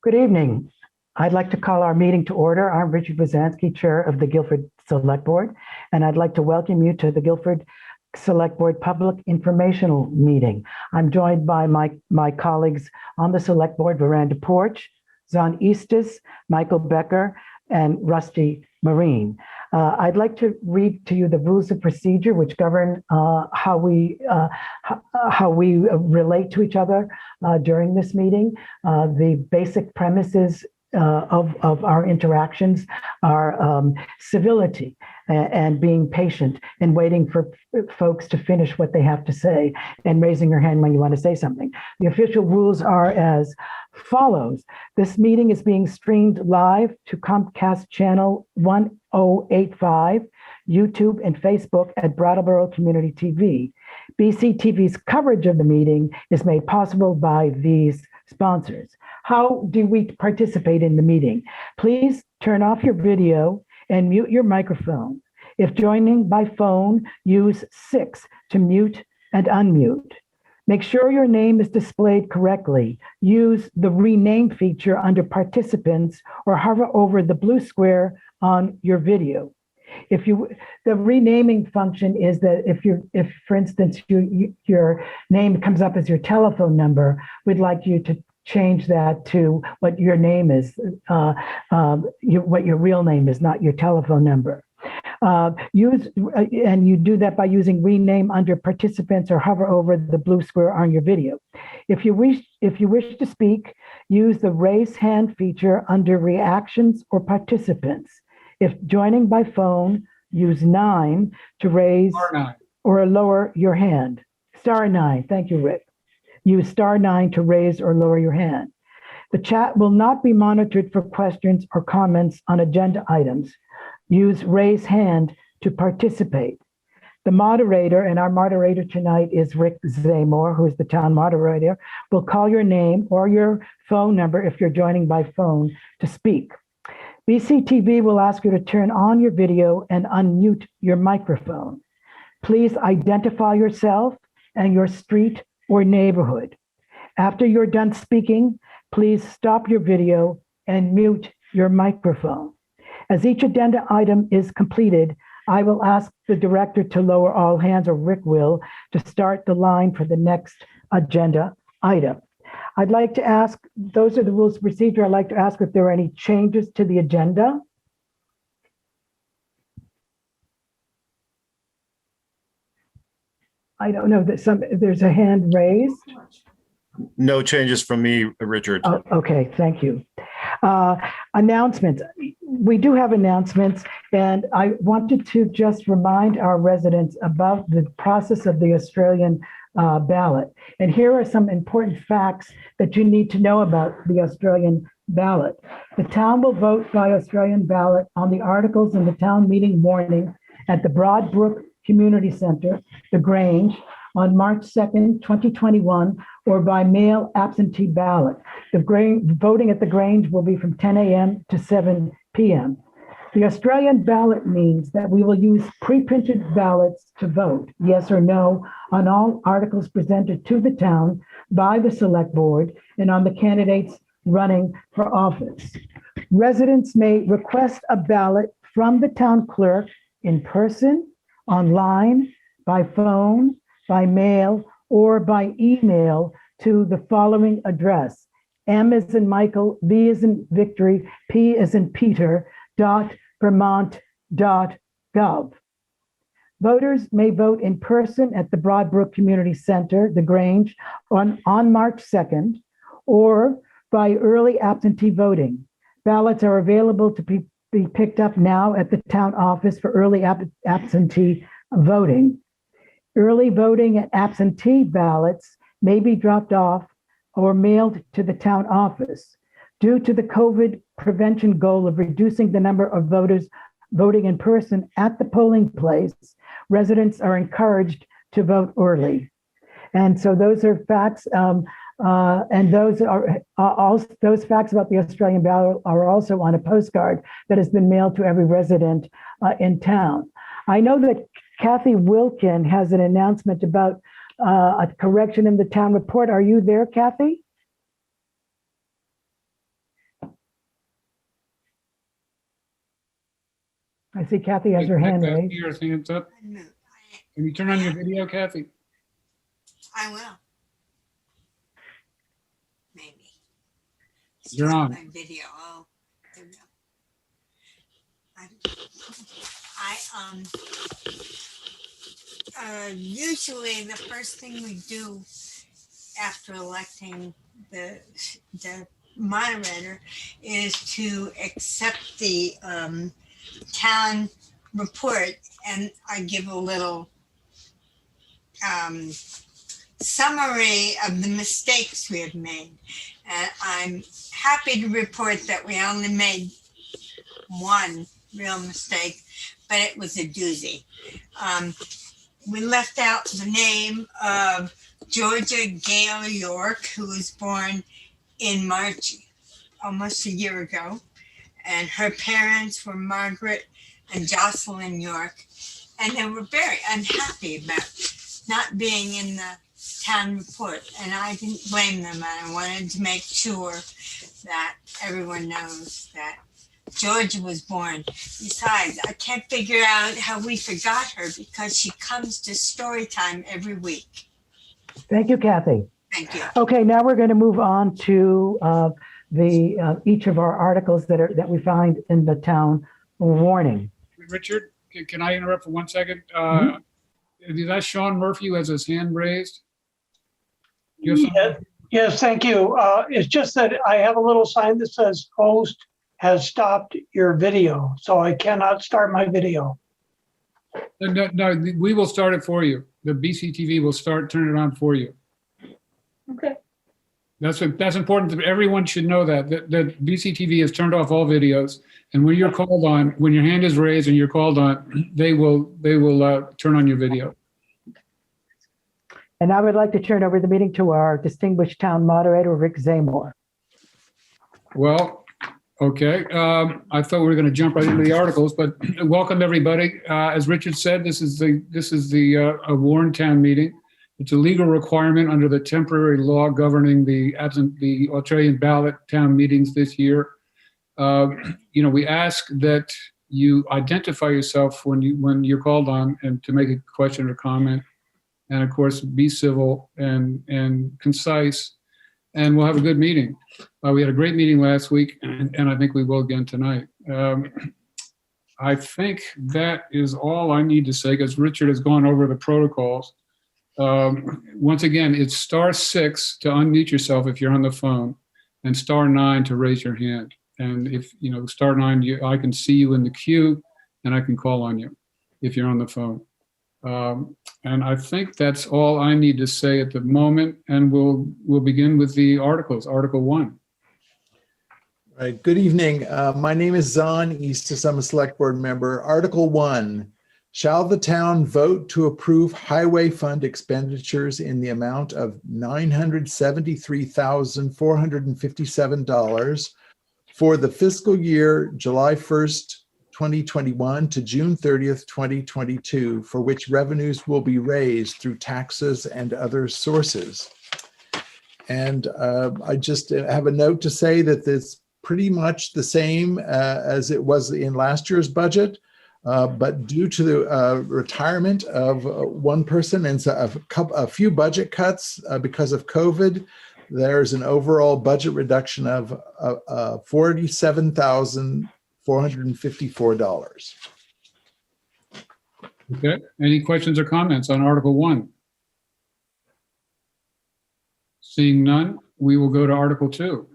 Good evening. I'd like to call our meeting to order. I'm Richard Bozansky, Chair of the Guilford Select Board, and I'd like to welcome you to the Guilford Select Board Public Informational Meeting. I'm joined by my colleagues on the Select Board, Veranda Porch, Zon Eastis, Michael Becker, and Rusty Marine. I'd like to read to you the rules of procedure which govern how we relate to each other during this meeting. The basic premises of our interactions are civility and being patient and waiting for folks to finish what they have to say and raising your hand when you want to say something. The official rules are as follows. This meeting is being streamed live to Comcast channel 1085, YouTube and Facebook at Brattleboro Community TV. BCTV's coverage of the meeting is made possible by these sponsors. How do we participate in the meeting? Please turn off your video and mute your microphone. If joining by phone, use 6 to mute and unmute. Make sure your name is displayed correctly. Use the rename feature under participants or hover over the blue square on your video. The renaming function is that if for instance, your name comes up as your telephone number, we'd like you to change that to what your name is, what your real name is, not your telephone number. And you do that by using rename under participants or hover over the blue square on your video. If you wish to speak, use the raise hand feature under reactions or participants. If joining by phone, use 9 to raise or lower your hand. *9, thank you, Rick. Use *9 to raise or lower your hand. The chat will not be monitored for questions or comments on agenda items. Use raise hand to participate. The moderator, and our moderator tonight is Rick Zamore, who is the town moderator, will call your name or your phone number if you're joining by phone to speak. BCTV will ask you to turn on your video and unmute your microphone. Please identify yourself and your street or neighborhood. After you're done speaking, please stop your video and mute your microphone. As each agenda item is completed, I will ask the director to lower all hands, or Rick will, to start the line for the next agenda item. I'd like to ask, those are the rules of procedure. I'd like to ask if there are any changes to the agenda. I don't know that there's a hand raised. No changes from me, Richard. Oh, okay, thank you. Announcements. We do have announcements, and I wanted to just remind our residents about the process of the Australian ballot. And here are some important facts that you need to know about the Australian ballot. The town will vote by Australian ballot on the articles in the town meeting warning at the Broadbrook Community Center, the Grange, on March 2nd, 2021, or by mail absentee ballot. Voting at the Grange will be from 10 a.m. to 7 p.m. The Australian ballot means that we will use pre-printed ballots to vote, yes or no, on all articles presented to the town by the Select Board and on the candidates running for office. Residents may request a ballot from the town clerk in person, online, by phone, by mail, or by email to the following address: M as in Michael, V as in Victory, P as in Peter, .vermont.gov. Voters may vote in person at the Broadbrook Community Center, the Grange, on March 2nd, or by early absentee voting. Ballots are available to be picked up now at the town office for early absentee voting. Early voting and absentee ballots may be dropped off or mailed to the town office. Due to the COVID prevention goal of reducing the number of voters voting in person at the polling place, residents are encouraged to vote early. And so those are facts, and those facts about the Australian ballot are also on a postcard that has been mailed to every resident in town. I know that Kathy Wilkin has an announcement about a correction in the town report. Are you there, Kathy? I see Kathy has her hand raised. Your hands up. Unmute. Can you turn on your video, Kathy? I will. Maybe. You're Start on. My video. Oh, there we go. Usually the first thing we do after electing the moderator is to accept the town report, and I give a little summary of the mistakes we have made. And I'm happy to report that we only made one real mistake, but it was a doozy. We left out the name of Georgia Gale York, who was born in March, almost a year ago. And her parents were Margaret and Jocelyn York. And they were very unhappy about not being in the town report. And I didn't blame them. And I wanted to make sure that everyone knows that Georgia was born. Besides, I can't figure out how we forgot her because she comes to story time every week. Thank you, Kathy. Thank you. Okay, now we're going to move on to each of our articles that we find in the town warning. Richard, can I interrupt for 1 second? Mhm. Is that Sean Murphy who has his hand raised? You have something? Yes, thank you. It's just that I have a little sign that says host has stopped your video, so I cannot start my video. No, we will start it for you. The BCTV will turn it on for you. Okay. That's important. Everyone should know that BCTV has turned off all videos, and when you're called on, when your hand is raised and you're called on, they will turn on your video. And I would like to turn over the meeting to our distinguished town moderator, Rick Zamor. Well, okay. I thought we were going to jump right into the articles, but welcome everybody. As Richard said, this is the Warren Town meeting. It's a legal requirement under the temporary law governing the Australian ballot town meetings this year. We ask that you identify yourself when you're called on and to make a question or comment, and of course be civil and concise, and we'll have a good meeting. We had a great meeting last week, and I think we will again tonight. I think that is all I need to say because Richard has gone over the protocols. Once again, it's *6 to unmute yourself if you're on the phone, and *9 to raise your hand. And if *9, I can see you in the queue, and I can call on you if you're on the phone. And I think that's all I need to say at the moment. And we'll begin with the articles. Article 1. All right, good evening. My name is Zahn Eastis. I'm a select board member. Article 1, shall the town vote to approve highway fund expenditures in the amount of $973,457 for the fiscal year July 1st, 2021 to June 30th, 2022, for which revenues will be raised through taxes and other sources. And I just have a note to say that it's pretty much the same as it was in last year's budget, but due to the retirement of one person and a few budget cuts because of COVID, there's an overall budget reduction of $47,454. Okay. Any questions or comments on Article 1? Seeing none, we will go to Article 2.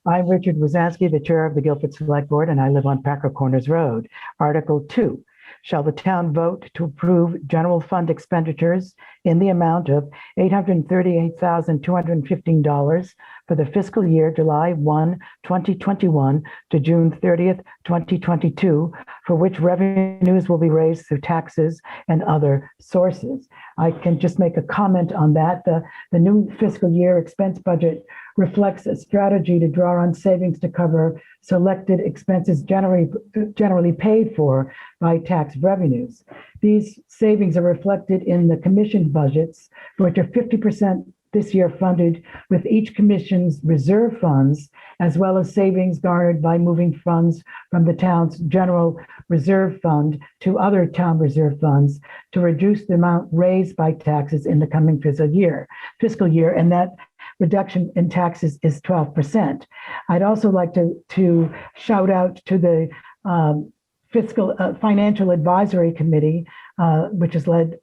I'm Richard Wazansky, the chair of the Guilford Select Board, and I live on Packer Corners Road. Article 2, shall the town vote to approve general fund expenditures in the amount of $838,215 for the fiscal year July 1, 2021 to June 30th, 2022, for which revenues will be raised through taxes and other sources. I can just make a comment on that. The new fiscal year expense budget reflects a strategy to draw on savings to cover selected expenses generally paid for by tax revenues. These savings are reflected in the commission budgets, which are 50% this year funded with each commission's reserve funds, as well as savings garnered by moving funds from the town's general reserve fund to other town reserve funds to reduce the amount raised by taxes in the coming fiscal year. And that reduction in taxes is 12%. I'd also like to shout out to the Fiscal Financial Advisory Committee, which is led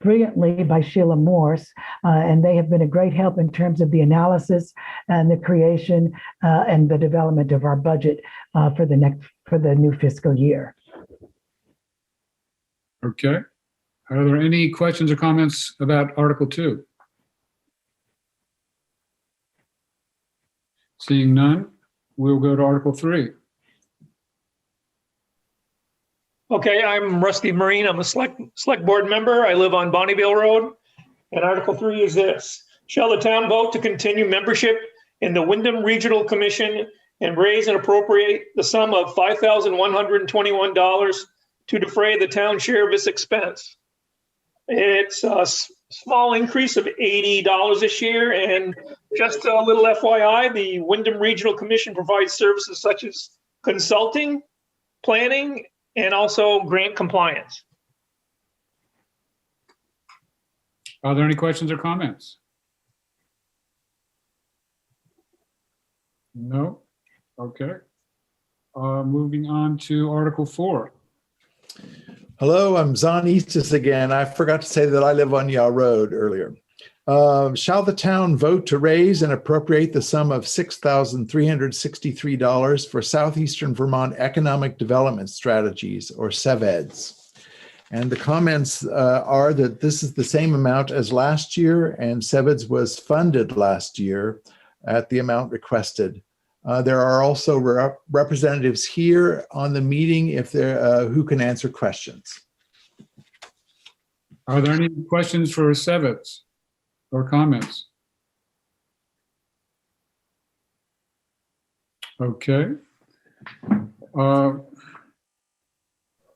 brilliantly by Sheila Morse, and they have been a great help in terms of the analysis and the creation and the development of our budget for the new fiscal year. Okay. Are there any questions or comments about Article 2? Seeing none, we'll go to Article 3. Okay, I'm Rusty Marine. I'm a select board member. I live on Bonneville Road. And Article 3 is this. Shall the town vote to continue membership in the Wyndham Regional Commission and raise and appropriate the sum of $5,121 to defray the town share of this expense? It's a small increase of $80 this year. And just a little FYI, the Wyndham Regional Commission provides services such as consulting, planning, and also grant compliance. Are there any questions or comments? No? Okay. Moving on to Article 4. Hello, I'm Zon Eastis again. I forgot to say that I live on Yale Road earlier. Shall the town vote to raise and appropriate the sum of $6,363 for Southeastern Vermont Economic Development Strategies, or SEVEDS? And the comments are that this is the same amount as last year, and SEVEDS was funded last year at the amount requested. There are also representatives here on the meeting who can answer questions. Are there any questions for SEVEDS or comments? Okay.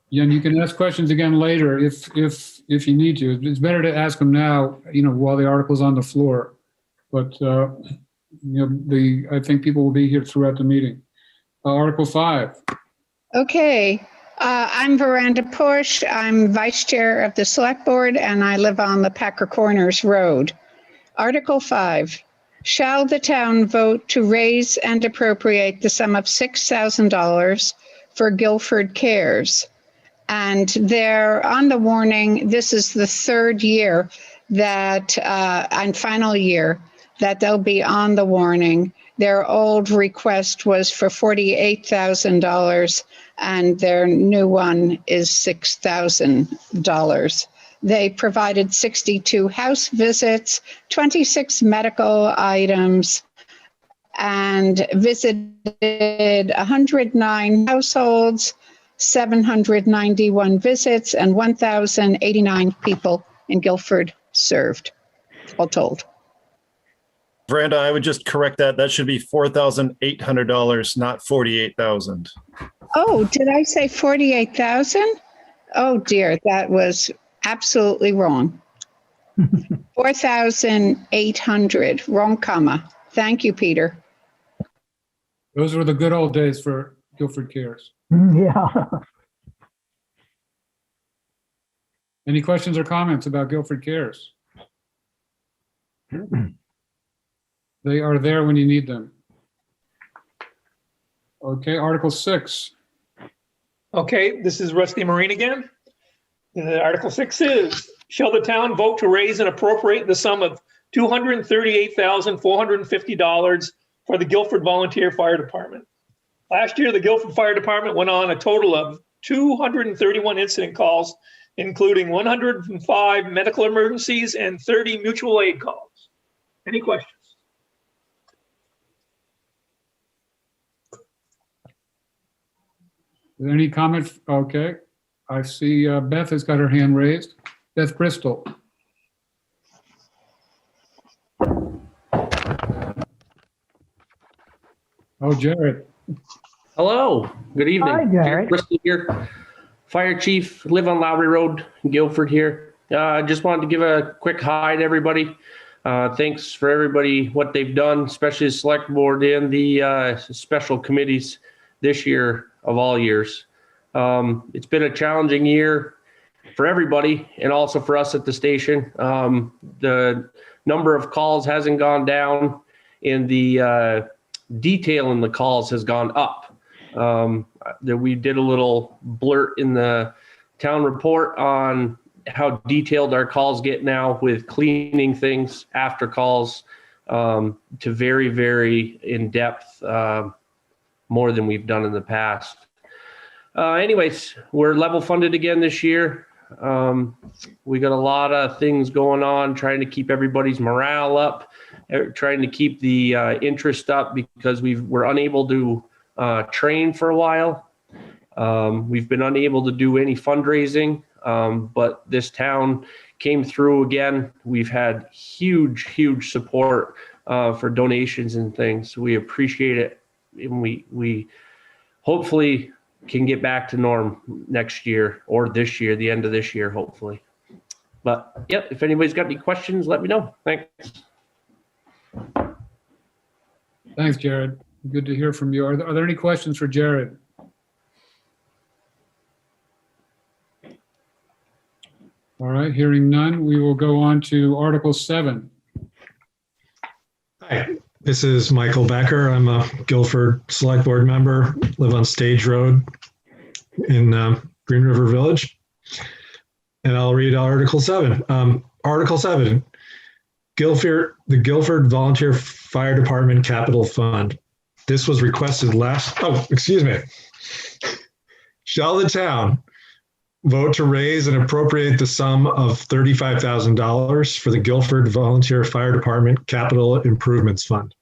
Yeah, and you can ask questions again later if you need to. It's better to ask them now, while the article's on the floor. But I think people will be here throughout the meeting. Article 5. Okay. I'm Veranda Push. I'm vice chair of the select board, and I live on the Packer Corners Road. Article 5. Shall the town vote to raise and appropriate the sum of $6,000 for Guilford Cares? And they're on the warning. This is the third year and final year that they'll be on the warning. Their old request was for $48,000, and their new one is $6,000. They provided 62 house visits, 26 medical items, and visited 109 households, 791 visits, and 1,089 people in Guilford served, all told. Veranda, I would just correct that. That should be $4,800, not $48,000. Oh, did I say 48,000? Oh dear, that was absolutely wrong. 4,800, wrong comma. Thank you, Peter. Those were the good old days for Guilford Cares. Yeah. Any questions or comments about Guilford Cares? They are there when you need them. Okay, Article 6. Okay, this is Rusty Marine again. Article 6 is, shall the town vote to raise and appropriate the sum of $238,450 for the Guilford Volunteer Fire Department? Last year, the Guilford Fire Department went on a total of 231 incident calls, including 105 medical emergencies and 30 mutual aid calls. Any questions? Is there any comment? Okay. I see Beth has got her hand raised. Beth Bristol. Oh, Jared. Hello, good evening. Hi, Jared. Bristol here, Fire Chief, live on Lowry Road, Guilford here. Just wanted to give a quick hi to everybody. Thanks for everybody, what they've done, especially the select board and the special committees this year of all years. It's been a challenging year for everybody and also for us at the station. The number of calls hasn't gone down and the detail in the calls has gone up. We did a little blurt in the town report on how detailed our calls get now with cleaning things after calls, to very, very in-depth, more than we've done in the past. Anyways, we're level funded again this year. We got a lot of things going on, trying to keep everybody's morale up, trying to keep the interest up because we're unable to train for a while. We've been unable to do any fundraising, but this town came through again. We've had huge support for donations and things. We appreciate it, and we hopefully can get back to norm next year or this year, the end of this year, hopefully. But yeah, if anybody's got any questions, let me know. Thanks. Thanks, Jared. Good to hear from you. Are there any questions for Jared? All right, hearing none, we will go on to Article 7. Hi, this is Michael Becker. I'm a Guilford Select Board member, live on Stage Road in Green River Village. And I'll read Article 7. Article 7, the Guilford Volunteer Fire Department Capital Fund. This was requested Shall the town vote to raise and appropriate the sum of $35,000 for the Guilford Volunteer Fire Department Capital Improvements Fund?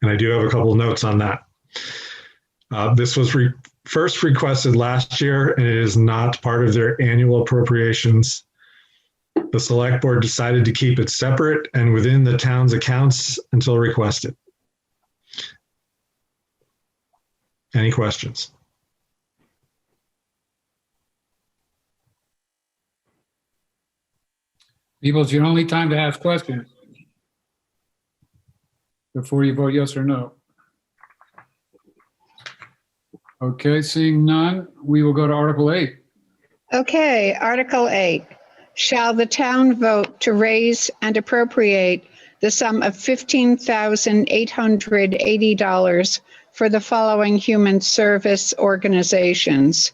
And I do have a couple of notes on that. This was first requested last year, and it is not part of their annual appropriations. The select board decided to keep it separate and within the town's accounts until requested. Any questions? People, it's your only time to ask questions before you vote yes or no. Okay, seeing none, we will go to Article 8. Okay, Article 8. Shall the town vote to raise and appropriate the sum of $15,880 for the following human service organizations?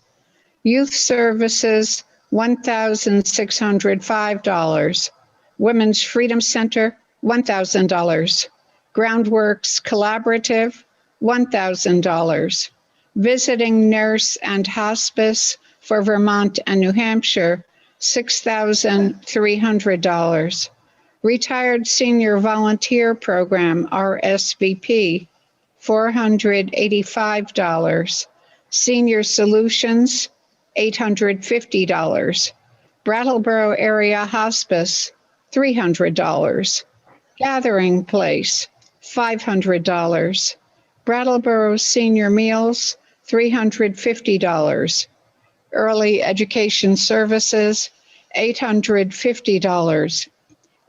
Youth Services, $1,605. Women's Freedom Center, $1,000. Groundworks Collaborative, $1,000. Visiting Nurse and Hospice for Vermont and New Hampshire, $6,300. Retired Senior Volunteer Program, RSVP, $485. Senior Solutions, $850. Brattleboro Area Hospice, $300. Gathering Place, $500. Brattleboro Senior Meals, $350. Early Education Services, $850.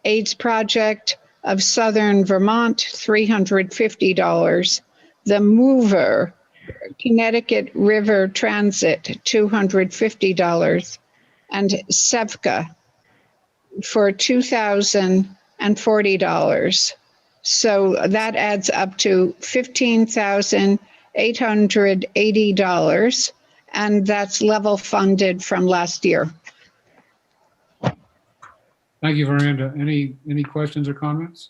AIDS Project of Southern Vermont, $350. The Mover, Connecticut River Transit, $250. And SEVCA for $2,040. So that adds up to $15,880, and that's level funded from last year. Thank you, Veranda. Any questions or comments?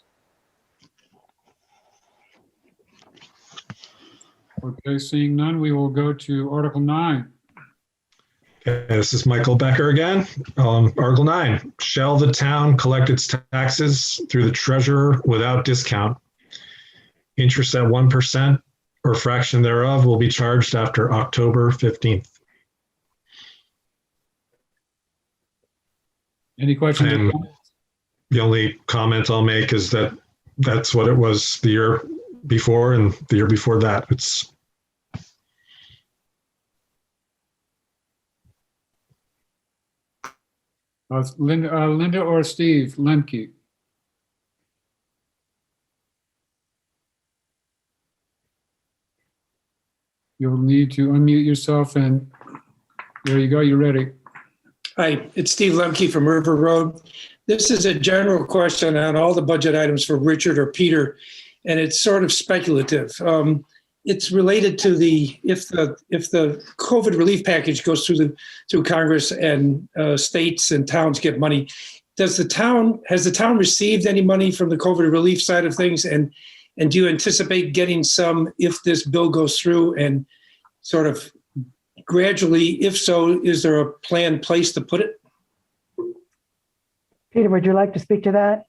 Okay, seeing none, we will go to Article 9. Okay, this is Michael Becker again. Article 9, shall the town collect its taxes through the treasurer without discount? Interest at 1% or fraction thereof will be charged after October 15th. Any questions? And the only comment I'll make is that that's what it was the year before and the year before that. It's Linda or Steve Lemke? You'll need to unmute yourself, and there you go. You're ready. Hi, it's Steve Lemke from River Road. This is a general question on all the budget items for Richard or Peter, and it's sort of speculative. It's related to if the COVID relief package goes through Congress and states and towns get money. Has the town received any money from the COVID relief side of things, and do you anticipate getting some if this bill goes through? And sort of gradually, if so, is there a planned place to put it? Peter, would you like to speak to that?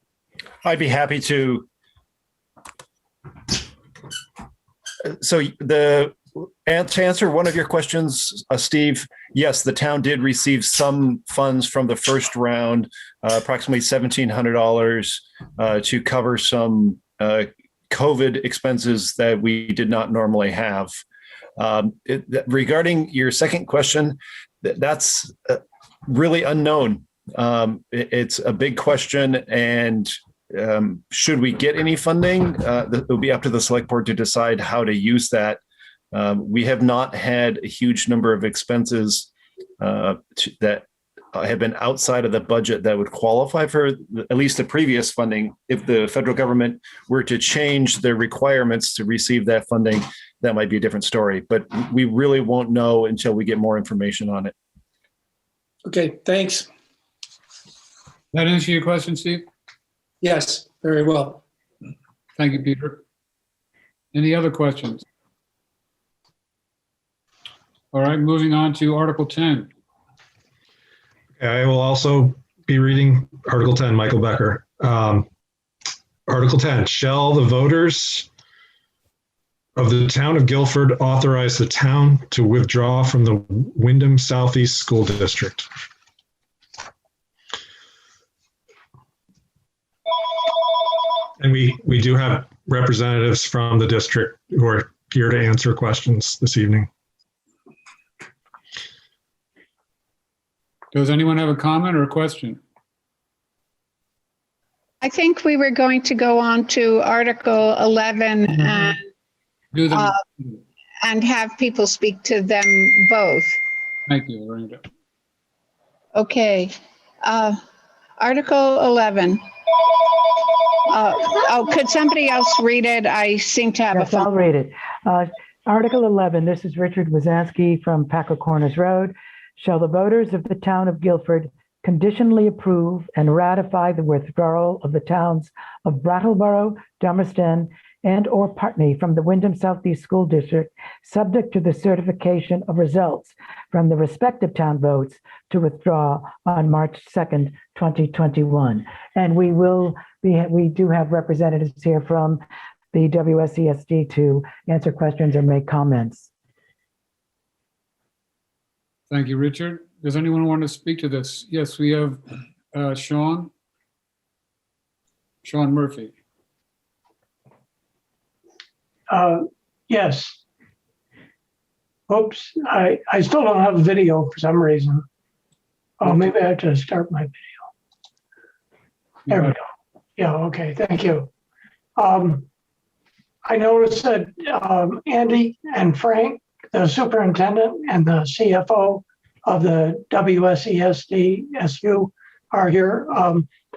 I'd be happy to. So to answer one of your questions, Steve, yes, the town did receive some funds from the first round, approximately $1,700 to cover some COVID expenses that we did not normally have. Regarding your second question, that's really unknown. It's a big question, and should we get any funding, it will be up to the select board to decide how to use that. We have not had a huge number of expenses that have been outside of the budget that would qualify for at least the previous funding. If the federal government were to change their requirements to receive that funding, that might be a different story, but we really won't know until we get more information on it. Okay, thanks. That answer your question, Steve? Yes, very well. Thank you, Peter. Any other questions? All right, moving on to Article 10. I will also be reading Article 10, Michael Becker. Article 10, shall the voters of the town of Guilford authorize the town to withdraw from the Wyndham Southeast School District? And we do have representatives from the district who are here to answer questions this evening. Does anyone have a comment or a question? I think we were going to go on to Article 11 and Do them. and have people speak to them both. Thank you, Miranda. Okay. Article 11. Could somebody else read it? I seem to have Yes, a I'll phone. read it. Article 11, this is Richard Wazansky from Packer Corners Road. Shall the voters of the town of Guilford conditionally approve and ratify the withdrawal of the towns of Brattleboro, Dummerston, and/or Putney from the Wyndham Southeast School District, subject to the certification of results from the respective town votes to withdraw on March 2nd, 2021. And we do have representatives here from the WSESD to answer questions or make comments. Thank you, Richard. Does anyone want to speak to this? Yes, we have Sean Murphy. Yes. Oops, I still don't have a video for some reason. Oh, maybe I have to start my video. There we go. Yeah, okay, thank you. I noticed that Andy and Frank, the superintendent and the CFO of the WSESD SU are here.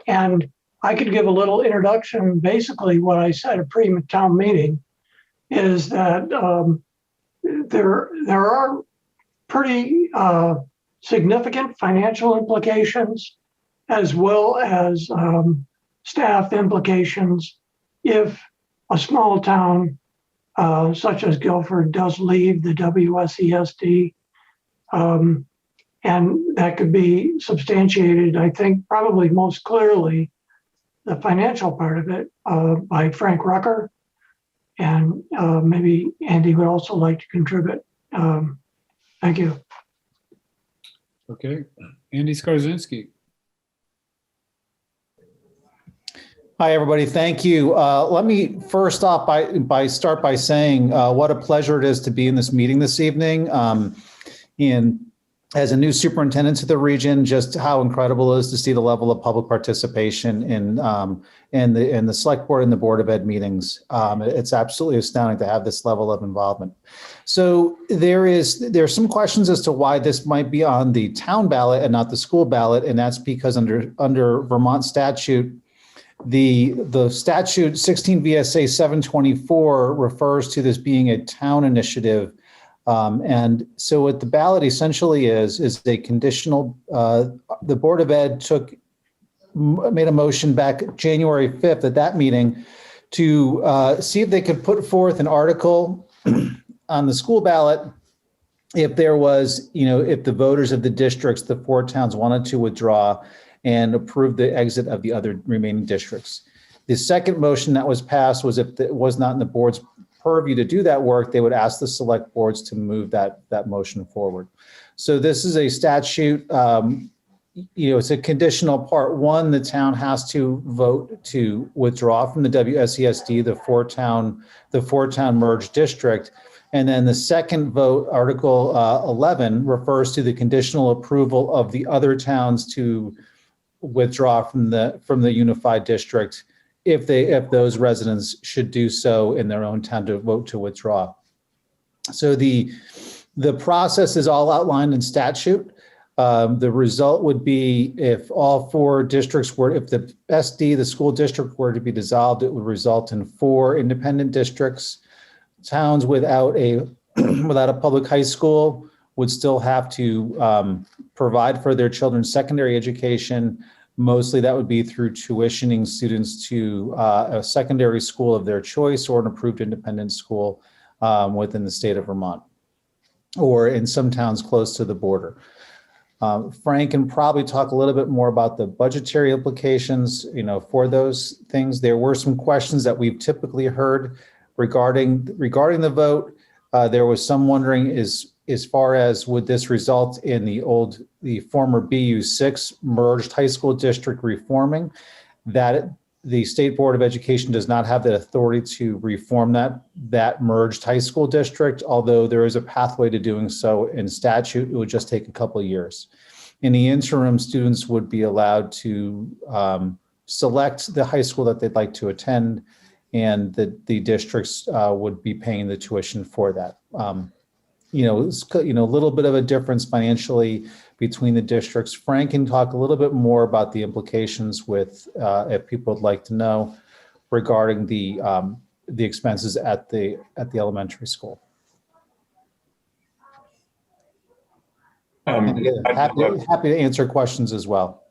And I could give a little introduction. Basically, what I said at pre-town meeting is that there are pretty significant financial implications as well as staff implications if a small town such as Guilford does leave the WSESD. And that could be substantiated, I think, probably most clearly, the financial part of it by Frank Rucker. And maybe Andy would also like to contribute. Thank you. Okay, Andy Skarzinski. Hi, everybody. Thank you. Let me first off start by saying what a pleasure it is to be in this meeting this evening. And as a new superintendent to the region, just how incredible it is to see the level of public participation in the select board and the Board of Ed meetings. It's absolutely astounding to have this level of involvement. So there are some questions as to why this might be on the town ballot and not the school ballot, and that's because under Vermont statute, the statute 16 VSA 724 refers to this being a town initiative. And so what the ballot essentially is a conditional, the Board of Ed made a motion back January 5th at that meeting to see if they could put forth an article on the school ballot if there was, if the voters of the districts, the 4 towns wanted to withdraw and approve the exit of the other remaining districts. The second motion that was passed was if it was not in the board's purview to do that work, they would ask the select boards to move that motion forward. So this is a statute, it's a conditional. Part 1, the town has to vote to withdraw from the WSESD, the four town merged district. And then the second vote, Article 11, refers to the conditional approval of the other towns to withdraw from the unified district if those residents should do so in their own town to vote to withdraw. So the process is all outlined in statute. The result would be if all 4 districts if the SD, the school district, were to be dissolved, it would result in 4 independent districts. Towns without a public high school would still have to provide for their children's secondary education. Mostly that would be through tuitioning students to a secondary school of their choice or an approved independent school within the state of Vermont, or in some towns close to the border. Frank can probably talk a little bit more about the budgetary implications, for those things. There were some questions that we've typically heard regarding the vote. There was some wondering as far as would this result in the former BU6 merged high school district reforming, that the State Board of Education does not have the authority to reform that merged high school district, although there is a pathway to doing so in statute. It would just take a couple of years. In the interim, students would be allowed to select the high school that they'd like to attend, and the districts would be paying the tuition for that. It's a little bit of a difference financially between the districts. Frank can talk a little bit more about the implications with, if people would like to know, regarding the expenses at the elementary school. Happy to answer questions as well.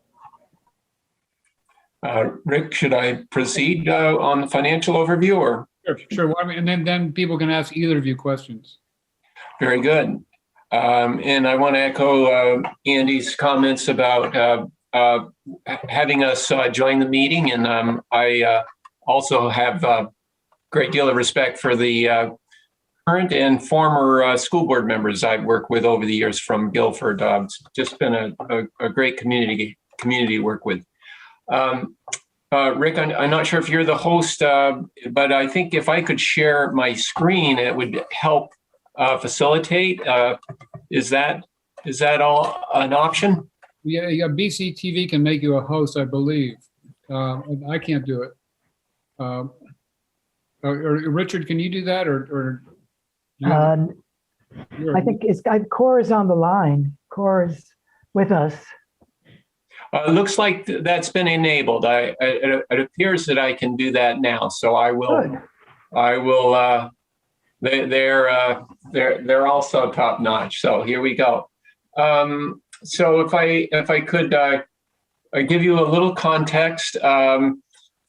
Rick, should I proceed on the financial overview, or? Sure. Well, and then people can ask either of you questions. Very good. And I want to echo Andy's comments about having us join the meeting. And I also have a great deal of respect for the current and former school board members I've worked with over the years from Guilford. It's just been a great community to work with. Rick, I'm not sure if you're the host, but I think if I could share my screen, it would help facilitate. Is that all an option? Yeah, BCTV can make you a host, I believe. I can't do it. Or Richard, can you do that? I think Cora is on the line. Cora is with us. Looks like that's been enabled. It appears that I can do that now. So I will. Good. I will. They're also top notch. So here we go. So if I could give you a little context.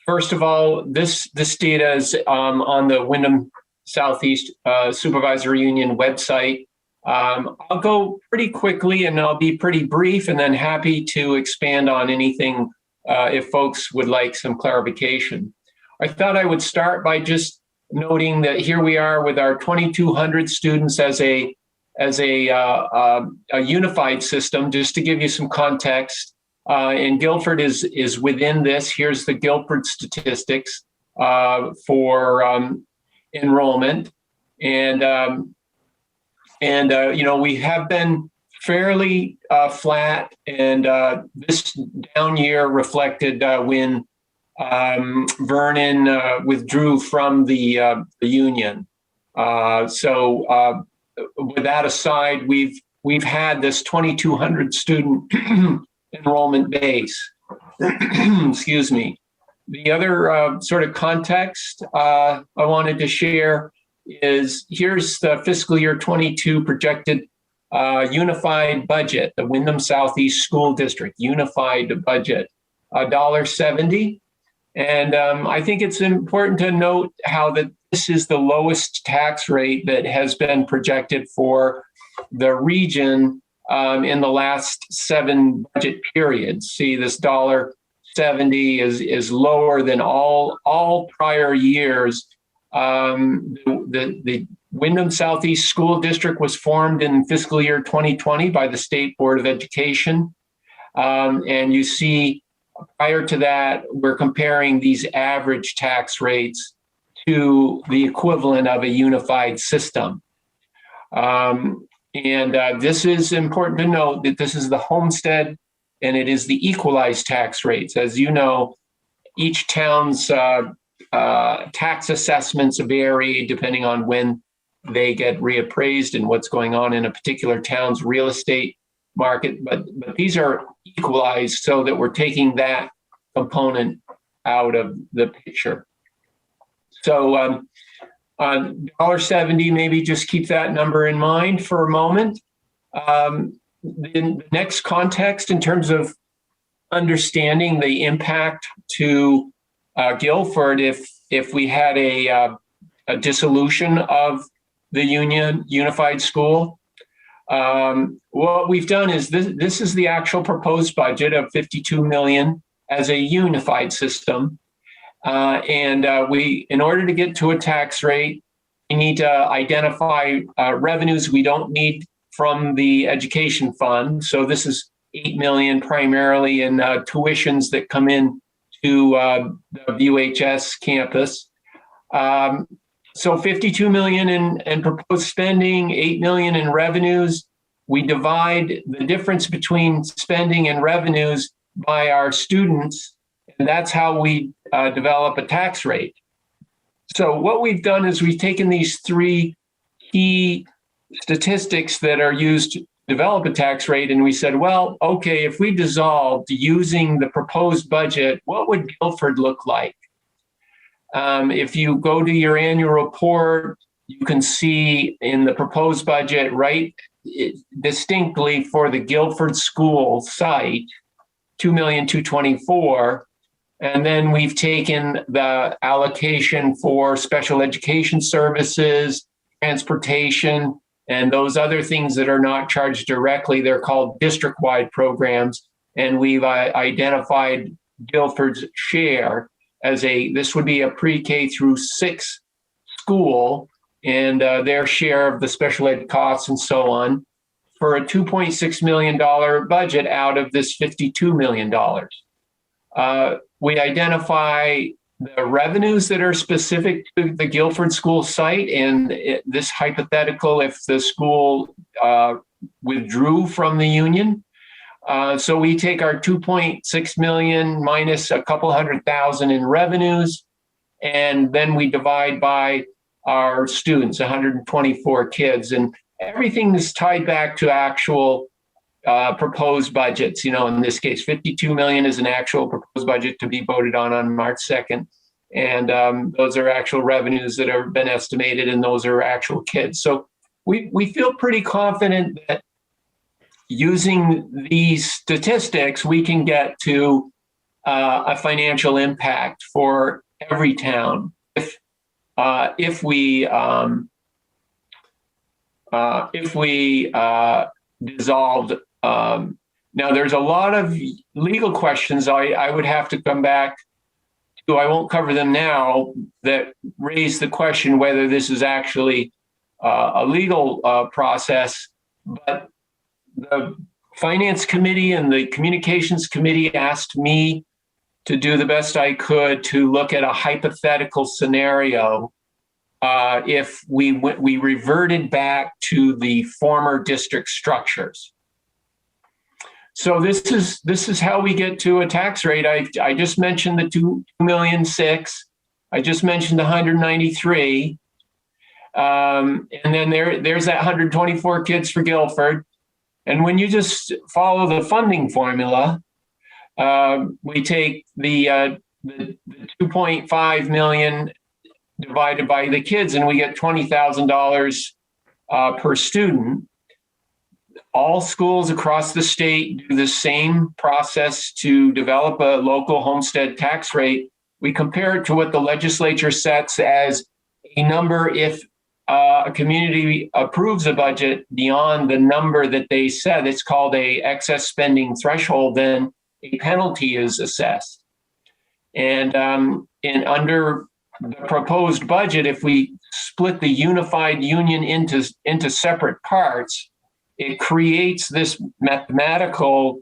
First of all, this data is on the Wyndham Southeast Supervisory Union website. I'll go pretty quickly and I'll be pretty brief, and then happy to expand on anything if folks would like some clarification. I thought I would start by just noting that here we are with our 2,200 students as a unified system. Just to give you some context, and Guilford is within this. Here's the Guilford statistics for enrollment, and we have been fairly flat, and this down year reflected when Vernon withdrew from the union. So with that aside, we've had this 2,200 student enrollment base. Excuse me. The other sort of context I wanted to share is here's the fiscal year 22 projected unified budget, the Windham Southeast School District unified budget, $1.70. And I think it's important to note how that this is the lowest tax rate that has been projected for the region in the last 7 budget periods. See, this $1.70 is lower than all prior years. The Windham Southeast School District was formed in fiscal year 2020 by the State Board of Education. And you see, prior to that, we're comparing these average tax rates to the equivalent of a unified system. This is important to note that this is the homestead and it is the equalized tax rates. As you know, each town's tax assessments vary depending on when they get reappraised and what's going on in a particular town's real estate market. But these are equalized so that we're taking that component out of the picture. So $1.70, maybe just keep that number in mind for a moment. The next context in terms of understanding the impact to Guilford if we had a dissolution of the unified school. What we've done is this is the actual proposed budget of $52 million as a unified system. We, in order to get to a tax rate, we need to identify revenues we don't need from the education fund. So this is $8 million primarily in tuitions that come in to the UHS campus. So $52 million in proposed spending, $8 million in revenues. We divide the difference between spending and revenues by our students, and that's how we develop a tax rate. So what we've done is we've taken these 3 key statistics that are used to develop a tax rate, and we said, well, okay, if we dissolved using the proposed budget, what would Guilford look like? If you go to your annual report, you can see in the proposed budget, right, distinctly for the Guilford school site, $2,224,000. And then we've taken the allocation for special education services, transportation, and those other things that are not charged directly. They're called district-wide programs. And we've identified Guilford's share as this would be a pre-K through 6 school, and their share of the special ed costs and so on, for a $2.6 million budget out of this $52 million. We identify the revenues that are specific to the Guilford school site, and this hypothetical if the school withdrew from the union. So we take our 2.6 million minus a couple $100,000 in revenues, and then we divide by our students, 124 kids, and everything is tied back to actual proposed budgets. You know, in this case, 52 million is an actual proposed budget to be voted on March 2nd. And those are actual revenues that have been estimated, and those are actual kids. So we feel pretty confident that using these statistics, we can get to a financial impact for every town if we dissolved. Now, there's a lot of legal questions I would have to come back to. I won't cover them now, that raise the question whether this is actually a legal process. But the Finance Committee and the Communications Committee asked me to do the best I could to look at a hypothetical scenario if we reverted back to the former district structures. So this is how we get to a tax rate. I just mentioned the 2,000,006. I just mentioned the 193. And then there's that 124 kids for Guilford. And when you just follow the funding formula, we take the 2.5 million divided by the kids, and we get $20,000 per student. All schools across the state do the same process to develop a local homestead tax rate. We compare it to what the legislature sets as a number if a community approves a budget beyond the number that they set. It's called a excess spending threshold. Then a penalty is assessed. And under the proposed budget, if we split the unified union into separate parts, it creates this mathematical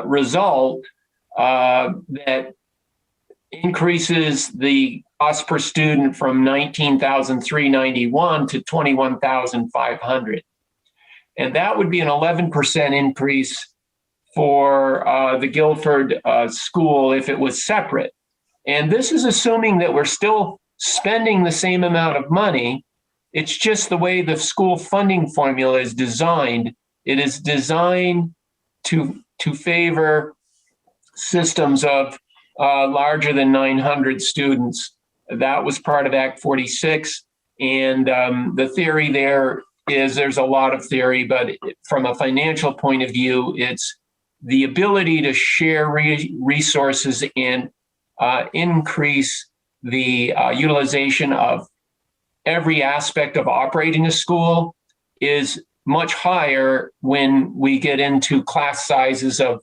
result that increases the cost per student from $19,391 to $21,500. And that would be an 11% increase for the Guilford school if it was separate. And this is assuming that we're still spending the same amount of money. It's just the way the school funding formula is designed. It is designed to favor systems of larger than 900 students. That was part of Act 46. And the theory there is, there's a lot of theory, but from a financial point of view, it's the ability to share resources and increase the utilization of every aspect of operating a school is much higher when we get into class sizes of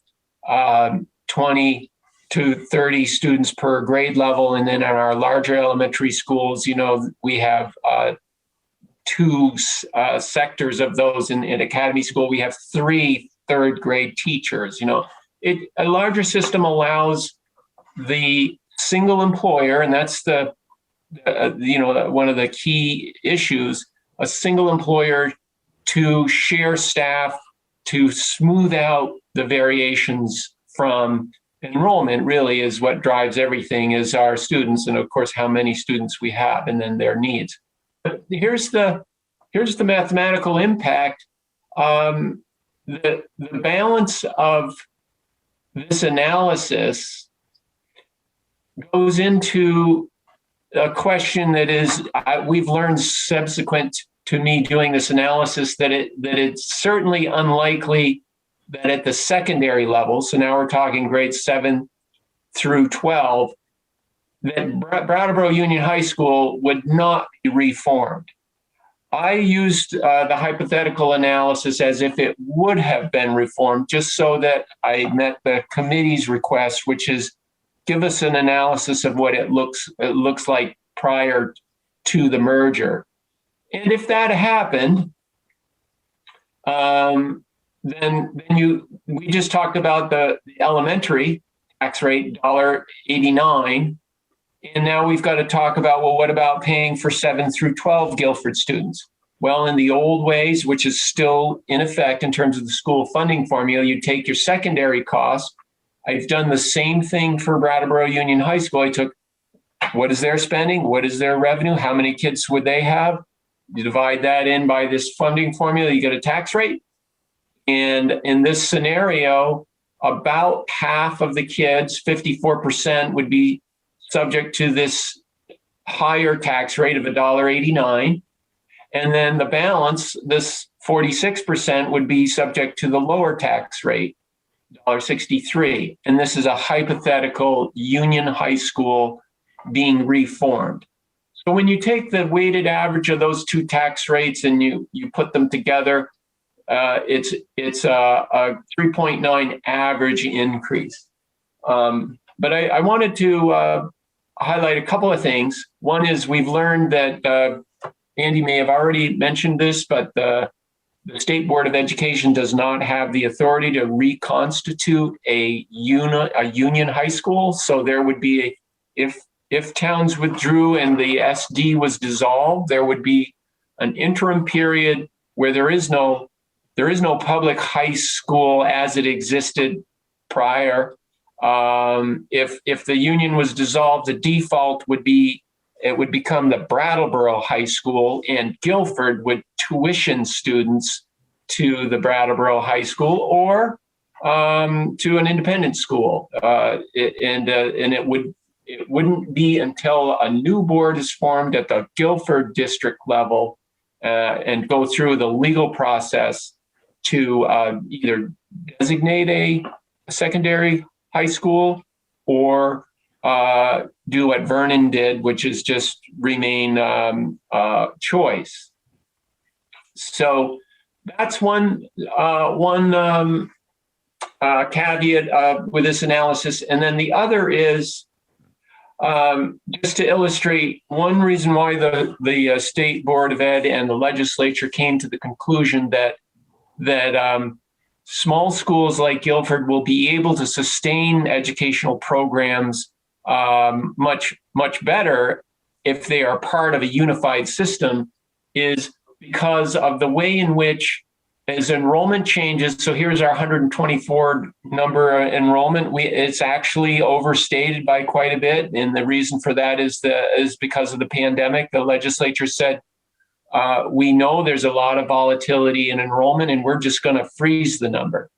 20 to 30 students per grade level. And then in our larger elementary schools, we have two sectors of those. In academy school, we have 3 third grade teachers. A larger system allows the single employer, and that's one of the key issues, a single employer to share staff to smooth out the variations from enrollment. Really is what drives everything, is our students, and of course how many students we have, and then their needs. But here's the mathematical impact. The balance of this analysis goes into a question that is, we've learned subsequent to me doing this analysis that it's certainly unlikely that at the secondary level, so now we're talking grades 7 through 12, that Brattleboro Union High School would not be reformed. I used the hypothetical analysis as if it would have been reformed, just so that I met the committee's request, which is give us an analysis of what it looks like prior to the merger. And if that happened, we just talked about the elementary tax rate, $1.89. And now we've got to talk about, well, what about paying for 7 through 12 Guilford students? Well, in the old ways, which is still in effect in terms of the school funding formula, you take your secondary costs. I've done the same thing for Brattleboro Union High School. I took, what is their spending? What is their revenue? How many kids would they have? You divide that in by this funding formula, you get a tax rate. And in this scenario, about half of the kids, 54%, would be subject to this higher tax rate of $1.89. And then the balance, this 46%, would be subject to the lower tax rate, $1.63. And this is a hypothetical Union High School being reformed. So when you take the weighted average of those two tax rates and you put them together, it's a 3.9 average increase. But I wanted to highlight a couple of things. One is we've learned that Andy may have already mentioned this, but the State Board of Education does not have the authority to reconstitute a union high school. So there would be if towns withdrew and the SD was dissolved, there would be an interim period where there is no there is no public high school as it existed prior. If the union was dissolved, the default would be, it would become the Brattleboro High School, and Guilford would tuition students to the Brattleboro High School or to an independent school. It wouldn't be until a new board is formed at the Guilford district level and go through the legal process to either designate a secondary high school or do what Vernon did, which is just remain choice. So that's one caveat with this analysis. And then the other is just to illustrate one reason why the State Board of Ed and the legislature came to the conclusion that small schools like Guilford will be able to sustain educational programs much better if they are part of a unified system, is because of the way in which, as enrollment changes, so here's our 124 number enrollment, it's actually overstated by quite a bit. And the reason for that is because of the pandemic. The legislature said, we know there's a lot of volatility in enrollment and we're just going to freeze the number.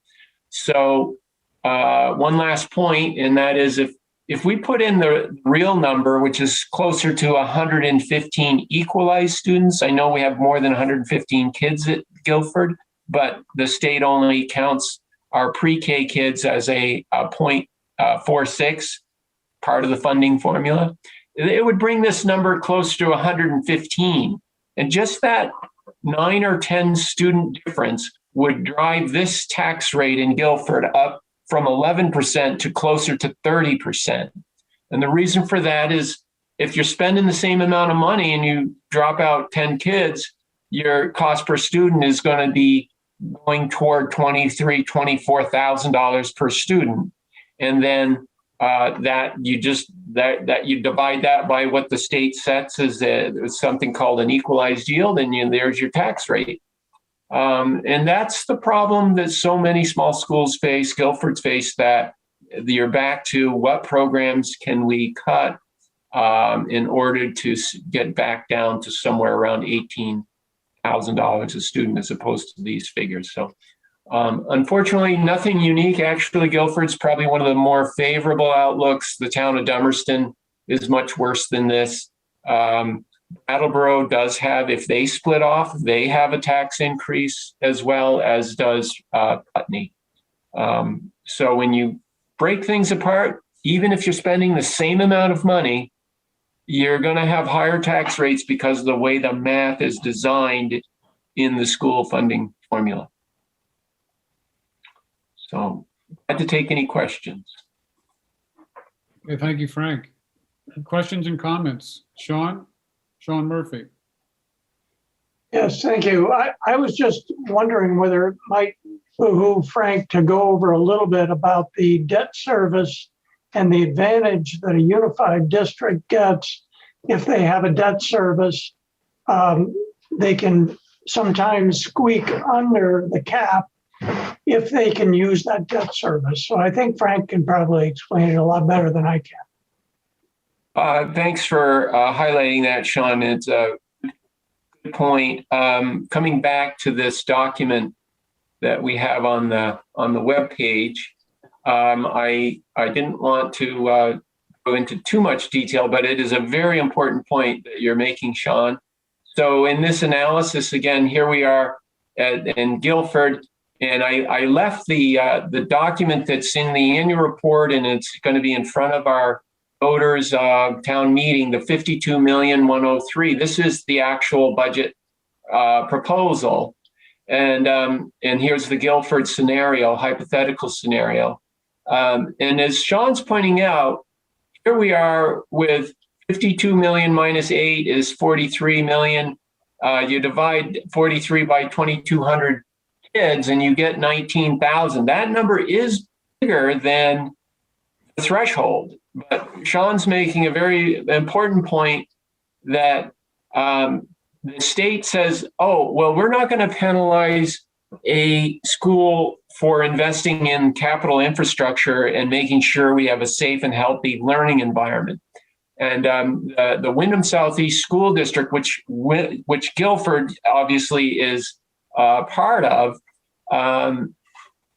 So one last point, and that is if we put in the real number, which is closer to 115 equalized students, I know we have more than 115 kids at Guilford, but the state only counts our pre-K kids as a 0.46, part of the funding formula. It would bring this number close to 115. And just that 9 or 10 student difference would drive this tax rate in Guilford up from 11% to closer to 30%. And the reason for that is if you're spending the same amount of money and you drop out 10 kids, your cost per student is going to be going toward $23,000, $24,000 per student. And then you divide that by what the state sets as something called an equalized yield, and there's your tax rate. And that's the problem that so many small schools face, Guilford's face, that you're back to what programs can we cut in order to get back down to somewhere around $18,000 a student as opposed to these figures. So unfortunately, nothing unique. Actually, Guilford's probably one of the more favorable outlooks. The town of Dummerston is much worse than this. Brattleboro does have, if they split off, they have a tax increase as well, as does Putney. So when you break things apart, even if you're spending the same amount of money, you're going to have higher tax rates because of the way the math is designed in the school funding formula. So glad to take any questions. Okay, thank you, Frank. Questions and comments? Sean Murphy. Yes, thank you. I was just wondering whether it might behoove Frank to go over a little bit about the debt service and the advantage that a unified district gets if they have a debt service. They can sometimes squeak under the cap if they can use that debt service. So I think Frank can probably explain it a lot better than I can. Thanks for highlighting that, Sean. It's a good point. Coming back to this document that we have on the web page, I didn't want to go into too much detail, but it is a very important point that you're making, Sean. So in this analysis, again, here we are in Guilford, and I left the document that's in the annual report, and it's going to be in front of our voters town meeting, the 52,103,000. This is the actual budget proposal, and here's the Guilford scenario, hypothetical scenario. And as Sean's pointing out, here we are with 52 million minus 8 is 43 million. You divide 43 by 2,200 kids and you get 19,000. That number is bigger than the threshold. But Sean's making a very important point that the state says, oh, well, we're not going to penalize a school for investing in capital infrastructure and making sure we have a safe and healthy learning environment. And the Wyndham Southeast School District, which Guilford obviously is part of,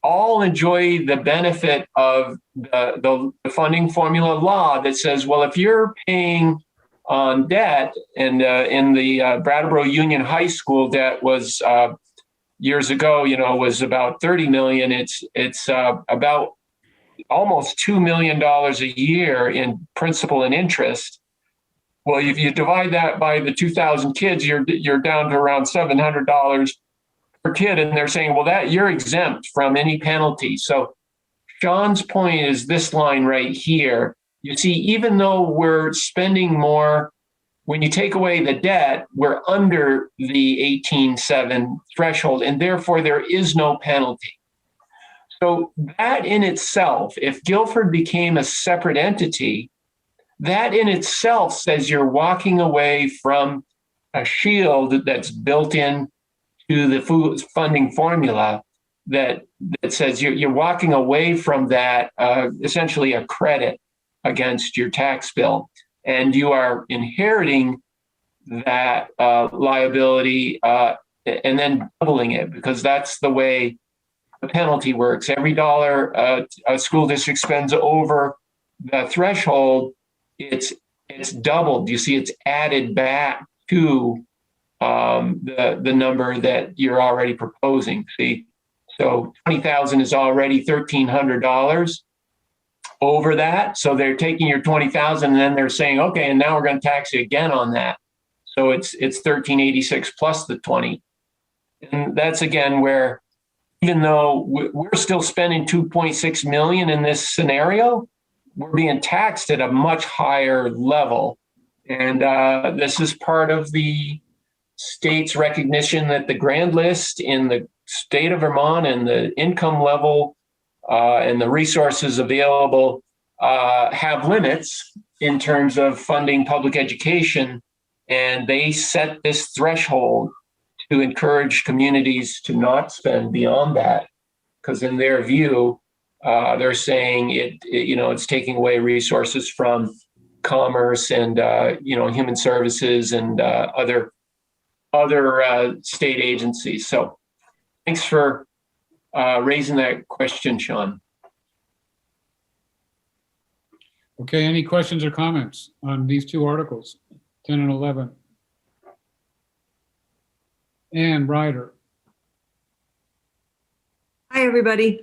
all enjoy the benefit of the funding formula law that says, well, if you're paying on debt, and in the Brattleboro Union High School debt was years ago, was about 30 million. It's about almost $2 million a year in principal and interest. Well, if you divide that by the 2,000 kids, you're down to around $700 per kid, and they're saying, well, that you're exempt from any penalty. So Sean's point is this line right here. You see, even though we're spending more, when you take away the debt, we're under the 18.7 threshold, and therefore there is no penalty. So that in itself, if Guilford became a separate entity, that in itself says you're walking away from a shield that's built in to the funding formula that says you're walking away from that, essentially a credit against your tax bill. And you are inheriting that liability and then doubling it, because that's the way the penalty works. Every dollar a school district spends over the threshold, it's doubled. You see, it's added back to the number that you're already proposing. See, so 20,000 is already $1,300 over that. So they're taking your 20,000 and then they're saying, okay, and now we're going to tax you again on that. So it's 1,386 plus the 20. And that's again where, even though we're still spending 2.6 million in this scenario, we're being taxed at a much higher level. And this is part of the state's recognition that the grand list in the state of Vermont and the income level and the resources available have limits in terms of funding public education. And they set this threshold to encourage communities to not spend beyond that, because in their view, they're saying it's taking away resources from commerce and human services and other state agencies. So thanks for raising that question, Sean. Okay, any questions or comments on these two articles, 10 and 11? Ann Ryder. Hi, everybody.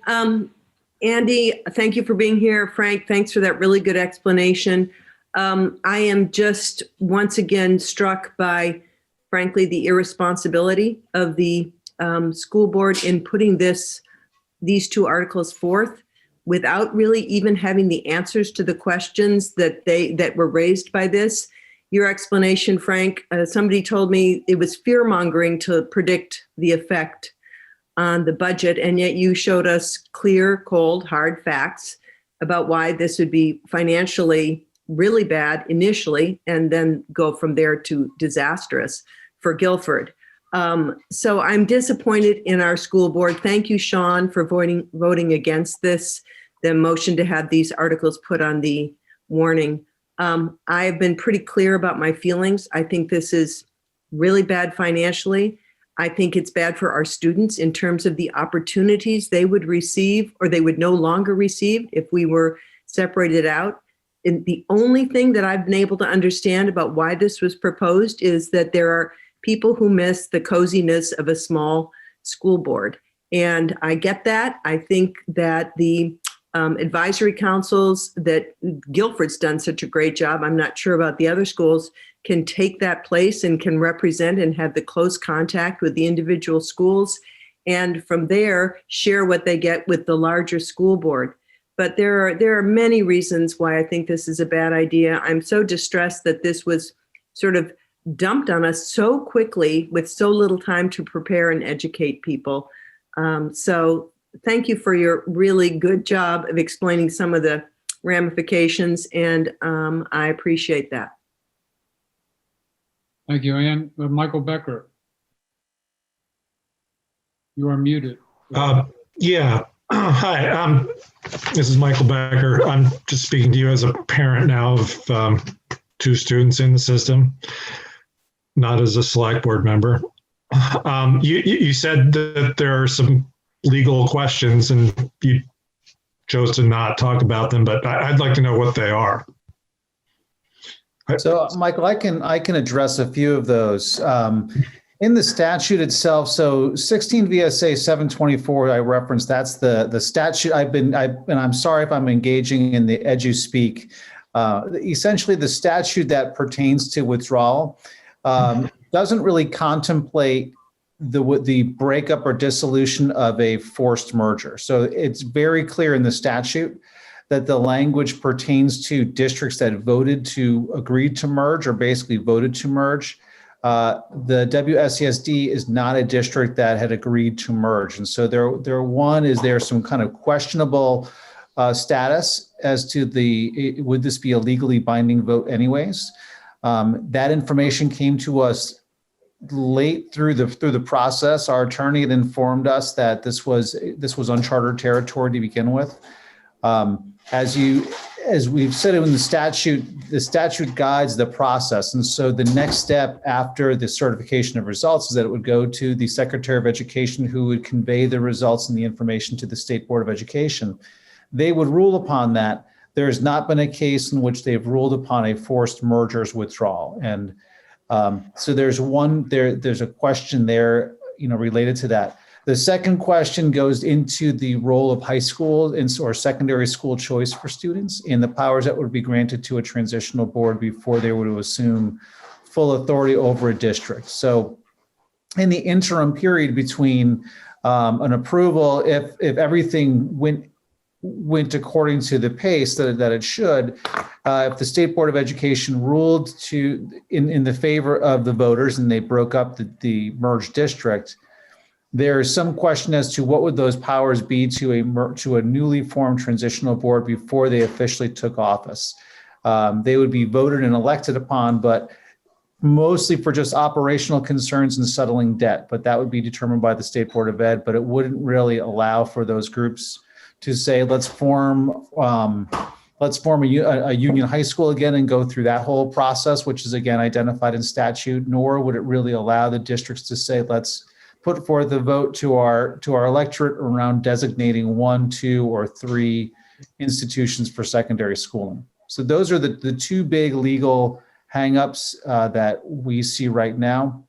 Andy, thank you for being here. Frank, thanks for that really good explanation. I am just once again struck by, frankly, the irresponsibility of the school board in putting these two articles forth without really even having the answers to the questions that were raised by this. Your explanation, Frank, somebody told me it was fear-mongering to predict the effect on the budget, and yet you showed us clear, cold, hard facts about why this would be financially really bad initially, and then go from there to disastrous for Guilford. So I'm disappointed in our school board. Thank you, Sean, for voting against the motion to have these articles put on the warning. I have been pretty clear about my feelings. I think this is really bad financially. I think it's bad for our students in terms of the opportunities they would receive or they would no longer receive if we were separated out. And the only thing that I've been able to understand about why this was proposed is that there are people who miss the coziness of a small school board. And I get that. I think that the advisory councils that Guilford's done such a great job, I'm not sure about the other schools, can take that place and can represent and have the close contact with the individual schools, and from there share what they get with the larger school board. But there are many reasons why I think this is a bad idea. I'm so distressed that this was sort of dumped on us so quickly with so little time to prepare and educate people. So thank you for your really good job of explaining some of the ramifications, and I appreciate that. Thank you, Ann. Michael Becker. You are muted. Yeah. Hi, this is Michael Becker. I'm just speaking to you as a parent now of 2 students in the system, not as a select board member. You said that there are some legal questions and you chose to not talk about them, but I'd like to know what they are. So, Michael, I can address a few of those. In the statute itself, so 16 VSA 724, I referenced, that's the statute. And I'm sorry if I'm engaging in the edu-speak. Essentially, the statute that pertains to withdrawal doesn't really contemplate the breakup or dissolution of a forced merger. So it's very clear in the statute that the language pertains to districts that voted to agree to merge or basically voted to merge. The WSESD is not a district that had agreed to merge. And so there's some kind of questionable status as to would this be a legally binding vote anyways? That information came to us late through the process. Our attorney had informed us that this was uncharted territory to begin with. As we've said in the statute guides the process. And so the next step after the certification of results is that it would go to the Secretary of Education, who would convey the results and the information to the State Board of Education. They would rule upon that. There has not been a case in which they've ruled upon a forced mergers withdrawal. And so there's a question there, related to that. The second question goes into the role of high school or secondary school choice for students and the powers that would be granted to a transitional board before they were to assume full authority over a district. So in the interim period between an approval, if everything went according to the pace that it should, if the State Board of Education ruled in the favor of the voters and they broke up the merged district, there's some question as to what would those powers be to a newly formed transitional board before they officially took office. They would be voted and elected upon, but mostly for just operational concerns and settling debt. But that would be determined by the State Board of Ed, but it wouldn't really allow for those groups to say, let's form a union high school again and go through that whole process, which is again identified in statute, nor would it really allow the districts to say, let's put forth a vote to our electorate around designating 1, 2, or 3 institutions for secondary schooling. So those are the 2 big legal hangups that we see right now.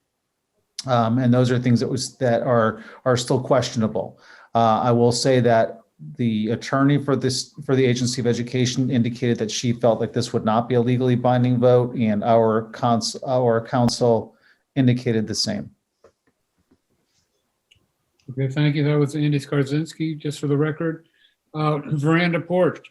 And those are things that are still questionable. I will say that the attorney for the Agency of Education indicated that she felt like this would not be a legally binding vote, and our counsel indicated the same. Okay, thank you. That was Andy Skarzinski, just for the record. Veranda Port.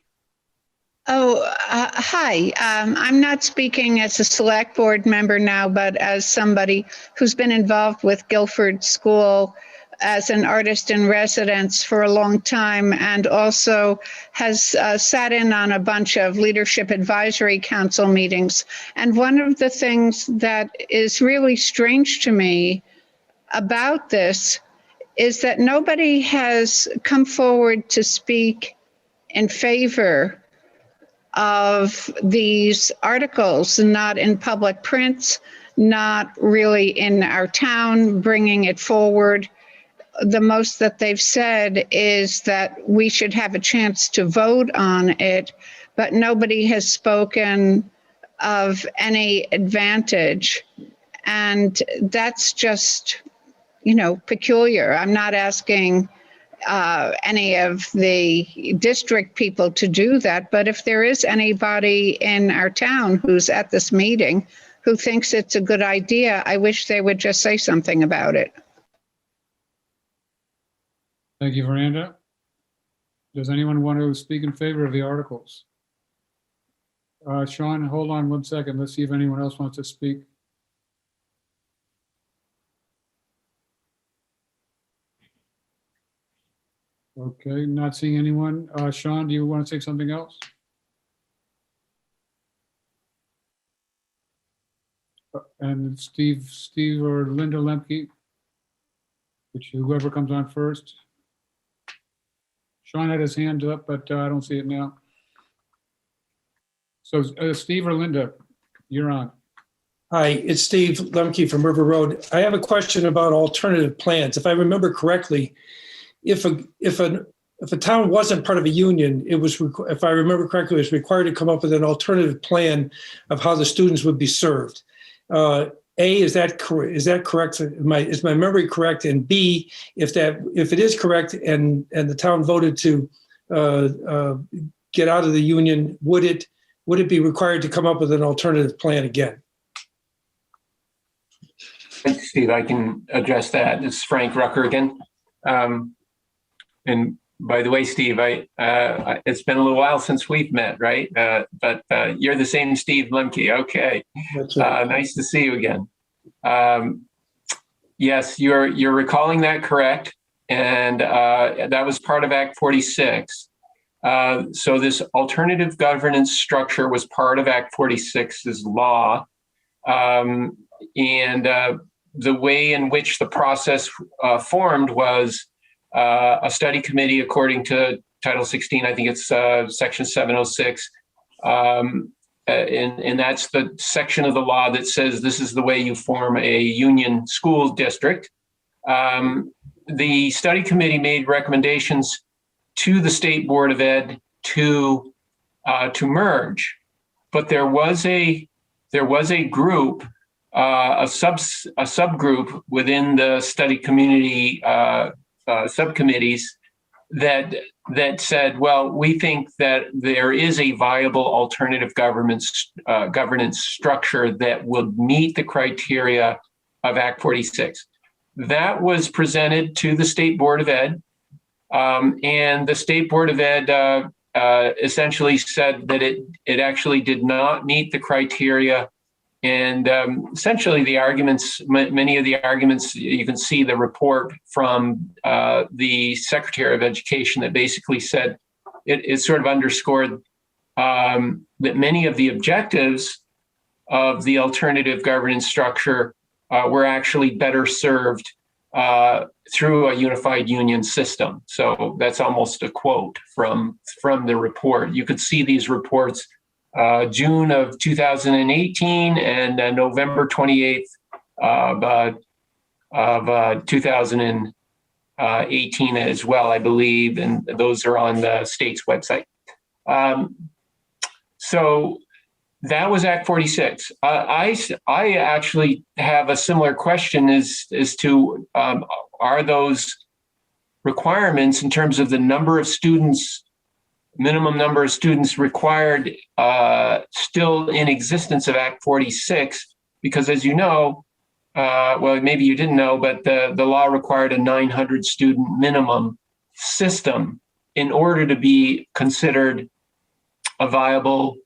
Oh, hi. I'm not speaking as a select board member now, but as somebody who's been involved with Guilford School as an artist in residence for a long time, and also has sat in on a bunch of leadership advisory council meetings. And one of the things that is really strange to me about this is that nobody has come forward to speak in favor of these articles, not in public prints, not really in our town, bringing it forward. The most that they've said is that we should have a chance to vote on it, but nobody has spoken of any advantage. And that's just, peculiar. I'm not asking any of the district people to do that, but if there is anybody in our town who's at this meeting who thinks it's a good idea, I wish they would just say something about it. Thank you, Veranda. Does anyone want to speak in favor of the articles? Sean, hold on 1 second. Let's see if anyone else wants to speak. Okay, not seeing anyone. Sean, do you want to say something else? And Steve or Linda Lemke? Whoever comes on first. Sean had his hand up, but I don't see it now. So Steve or Linda, you're on. Hi, it's Steve Lemke from River Road. I have a question about alternative plans. If I remember correctly, if a town wasn't part of a union, it was, if I remember correctly, it was required to come up with an alternative plan of how the students would be served. A, is that correct? Is that correct? Is my memory correct? And B, if it is correct and the town voted to get out of the union, would it be required to come up with an alternative plan again? Thanks, Steve. I can address that. This is Frank Rucker again. And by the way, Steve, it's been a little while since we've met, right? But you're the same Steve Lemke. Okay. That's right. Nice to see you again. Yes, you're recalling that correct. And that was part of Act 46. So this alternative governance structure was part of Act 46's law. And the way in which the process formed was a study committee according to Title 16, I think it's Section 706. And that's the section of the law that says this is the way you form a union school district. The study committee made recommendations to the State Board of Ed to merge, but there was a group, a subgroup within the study community subcommittees that said, well, we think that there is a viable alternative governance structure that would meet the criteria of Act 46. That was presented to the State Board of Ed, and the State Board of Ed essentially said that it actually did not meet the criteria. And essentially the arguments, many of the arguments, you can see the report from the Secretary of Education that basically said, it sort of underscored that many of the objectives of the alternative governance structure were actually better served through a unified union system. So that's almost a quote from the report. You could see these reports June of 2018 and November 28th of 2018 as well, I believe, and those are on the state's website. So that was Act 46. I actually have a similar question as to are those requirements in terms of the number of students, minimum number of students required, still in existence of Act 46? Because as you know, well, maybe you didn't know, but the law required a 900 student minimum system in order to be considered a viable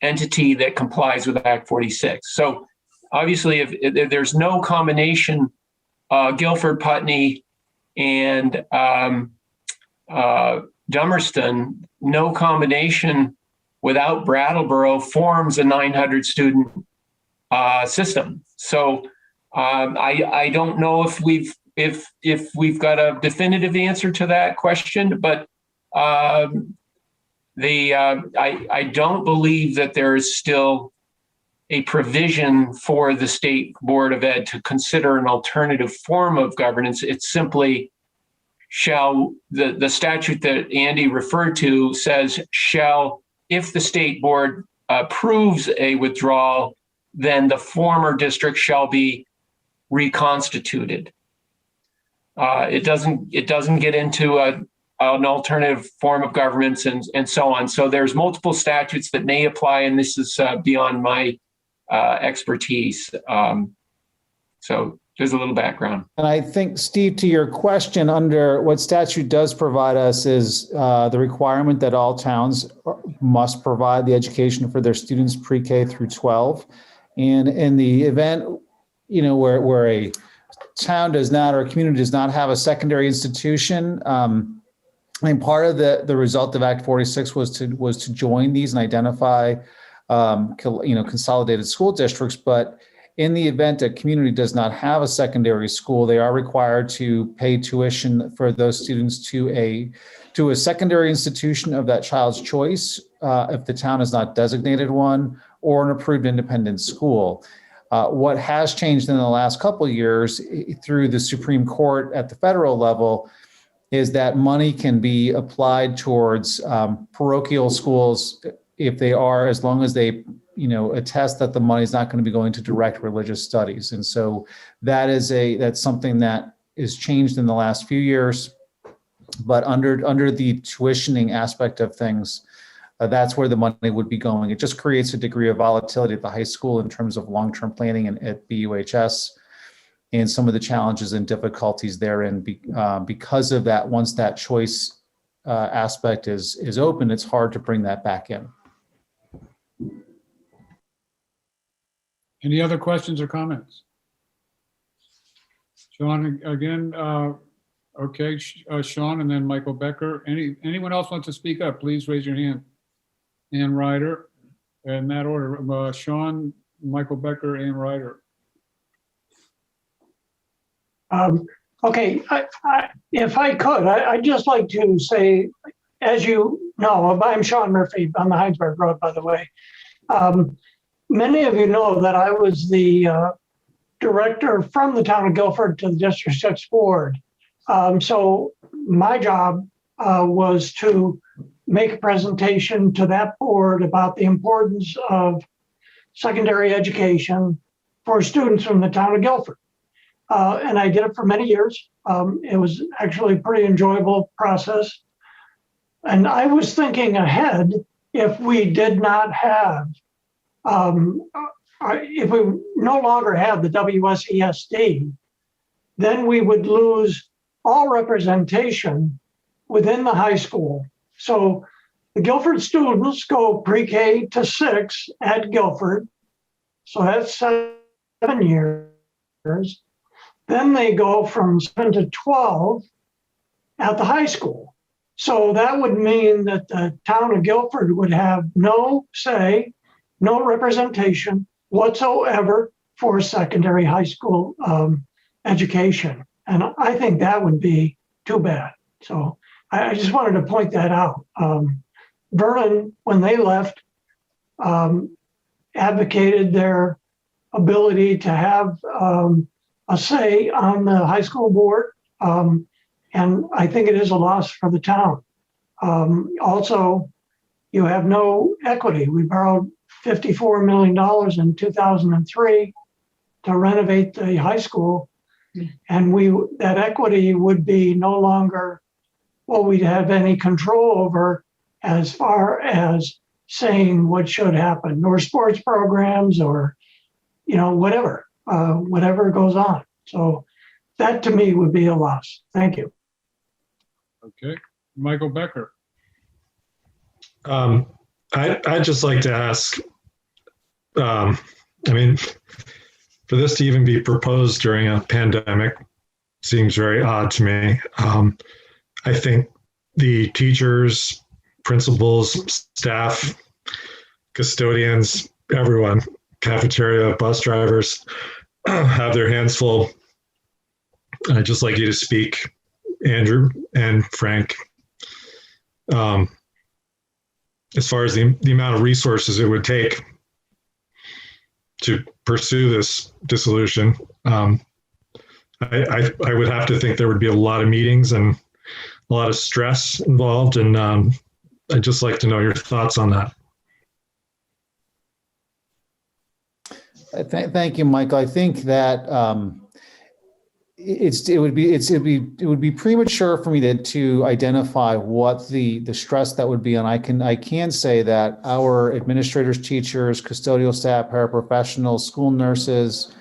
entity that complies with Act 46. So obviously, if there's no combination, Guilford, Putney, and Dummerston, no combination without Brattleboro forms a 900 student system. So I don't know if we've got a definitive answer to that question, but I don't believe that there is still a provision for the State Board of Ed to consider an alternative form of governance. It's simply the statute that Andy referred to says if the state board approves a withdrawal, then the former district shall be reconstituted. It doesn't get into an alternative form of governance and so on. So there's multiple statutes that may apply, and this is beyond my expertise. So there's a little background. And I think, Steve, to your question, under what statute does provide us is the requirement that all towns must provide the education for their students pre-K through 12. And in the event, where a town does not, or a community does not have a secondary institution, and part of the result of Act 46 was to join these and identify, consolidated school districts. But In the event a community does not have a secondary school, they are required to pay tuition for those students to a secondary institution of that child's choice, if the town has not designated one, or an approved independent school. What has changed in the last couple of years through the Supreme Court at the federal level is that money can be applied towards parochial schools if they are, as long as they, attest that the money is not going to be going to direct religious studies. And so that's something that is changed in the last few years. But under the tuitioning aspect of things, that's where the money would be going. It just creates a degree of volatility at the high school in terms of long-term planning and at BUHS, and some of the challenges and difficulties therein because of that. Once that choice aspect is open, it's hard to bring that back in. Any other questions or comments? Sean, again, okay, Sean, and then Michael Becker. Anyone else want to speak up? Please raise your hand. Ann Ryder, in that order. Sean, Michael Becker, Ann Ryder. Okay, if I could, I'd just like to say, as you know, I'm Sean Murphy on the Heinsberg Road, by the way. Many of you know that I was the director from the town of Guilford to the District 6 board. So my job was to make a presentation to that board about the importance of secondary education for students from the town of Guilford. And I did it for many years. It was actually a pretty enjoyable process. And I was thinking ahead, if we did not have, if we no longer had the WSESD, then we would lose all representation within the high school. So the Guilford students go pre-K to 6 at Guilford. So that's 7 years. Then they go from 7 to 12 at the high school. So that would mean that the town of Guilford would have no say, no representation whatsoever for secondary high school education. And I think that would be too bad. So I just wanted to point that out. Vernon, when they left, advocated their ability to have a say on the high school board. And I think it is a loss for the town. Also, you have no equity. We borrowed $54 million in 2003 to renovate the high school. And that equity would be no longer what we'd have any control over as far as saying what should happen, or sports programs, or whatever goes on. So that to me would be a loss. Thank you. Okay, Michael Becker. I'd just like to ask, for this to even be proposed during a pandemic seems very odd to me. I think the teachers, principals, staff, custodians, everyone, cafeteria, bus drivers, have their hands full. I'd just like you to speak, Andrew and Frank, as far as the amount of resources it would take to pursue this dissolution. I would have to think there would be a lot of meetings and a lot of stress involved, and I'd just like to know your thoughts on that. Thank you, Michael. I think that it would be premature for me to identify what the stress that would be. And I can say that our administrators, teachers, custodial staff, paraprofessionals, school nurses,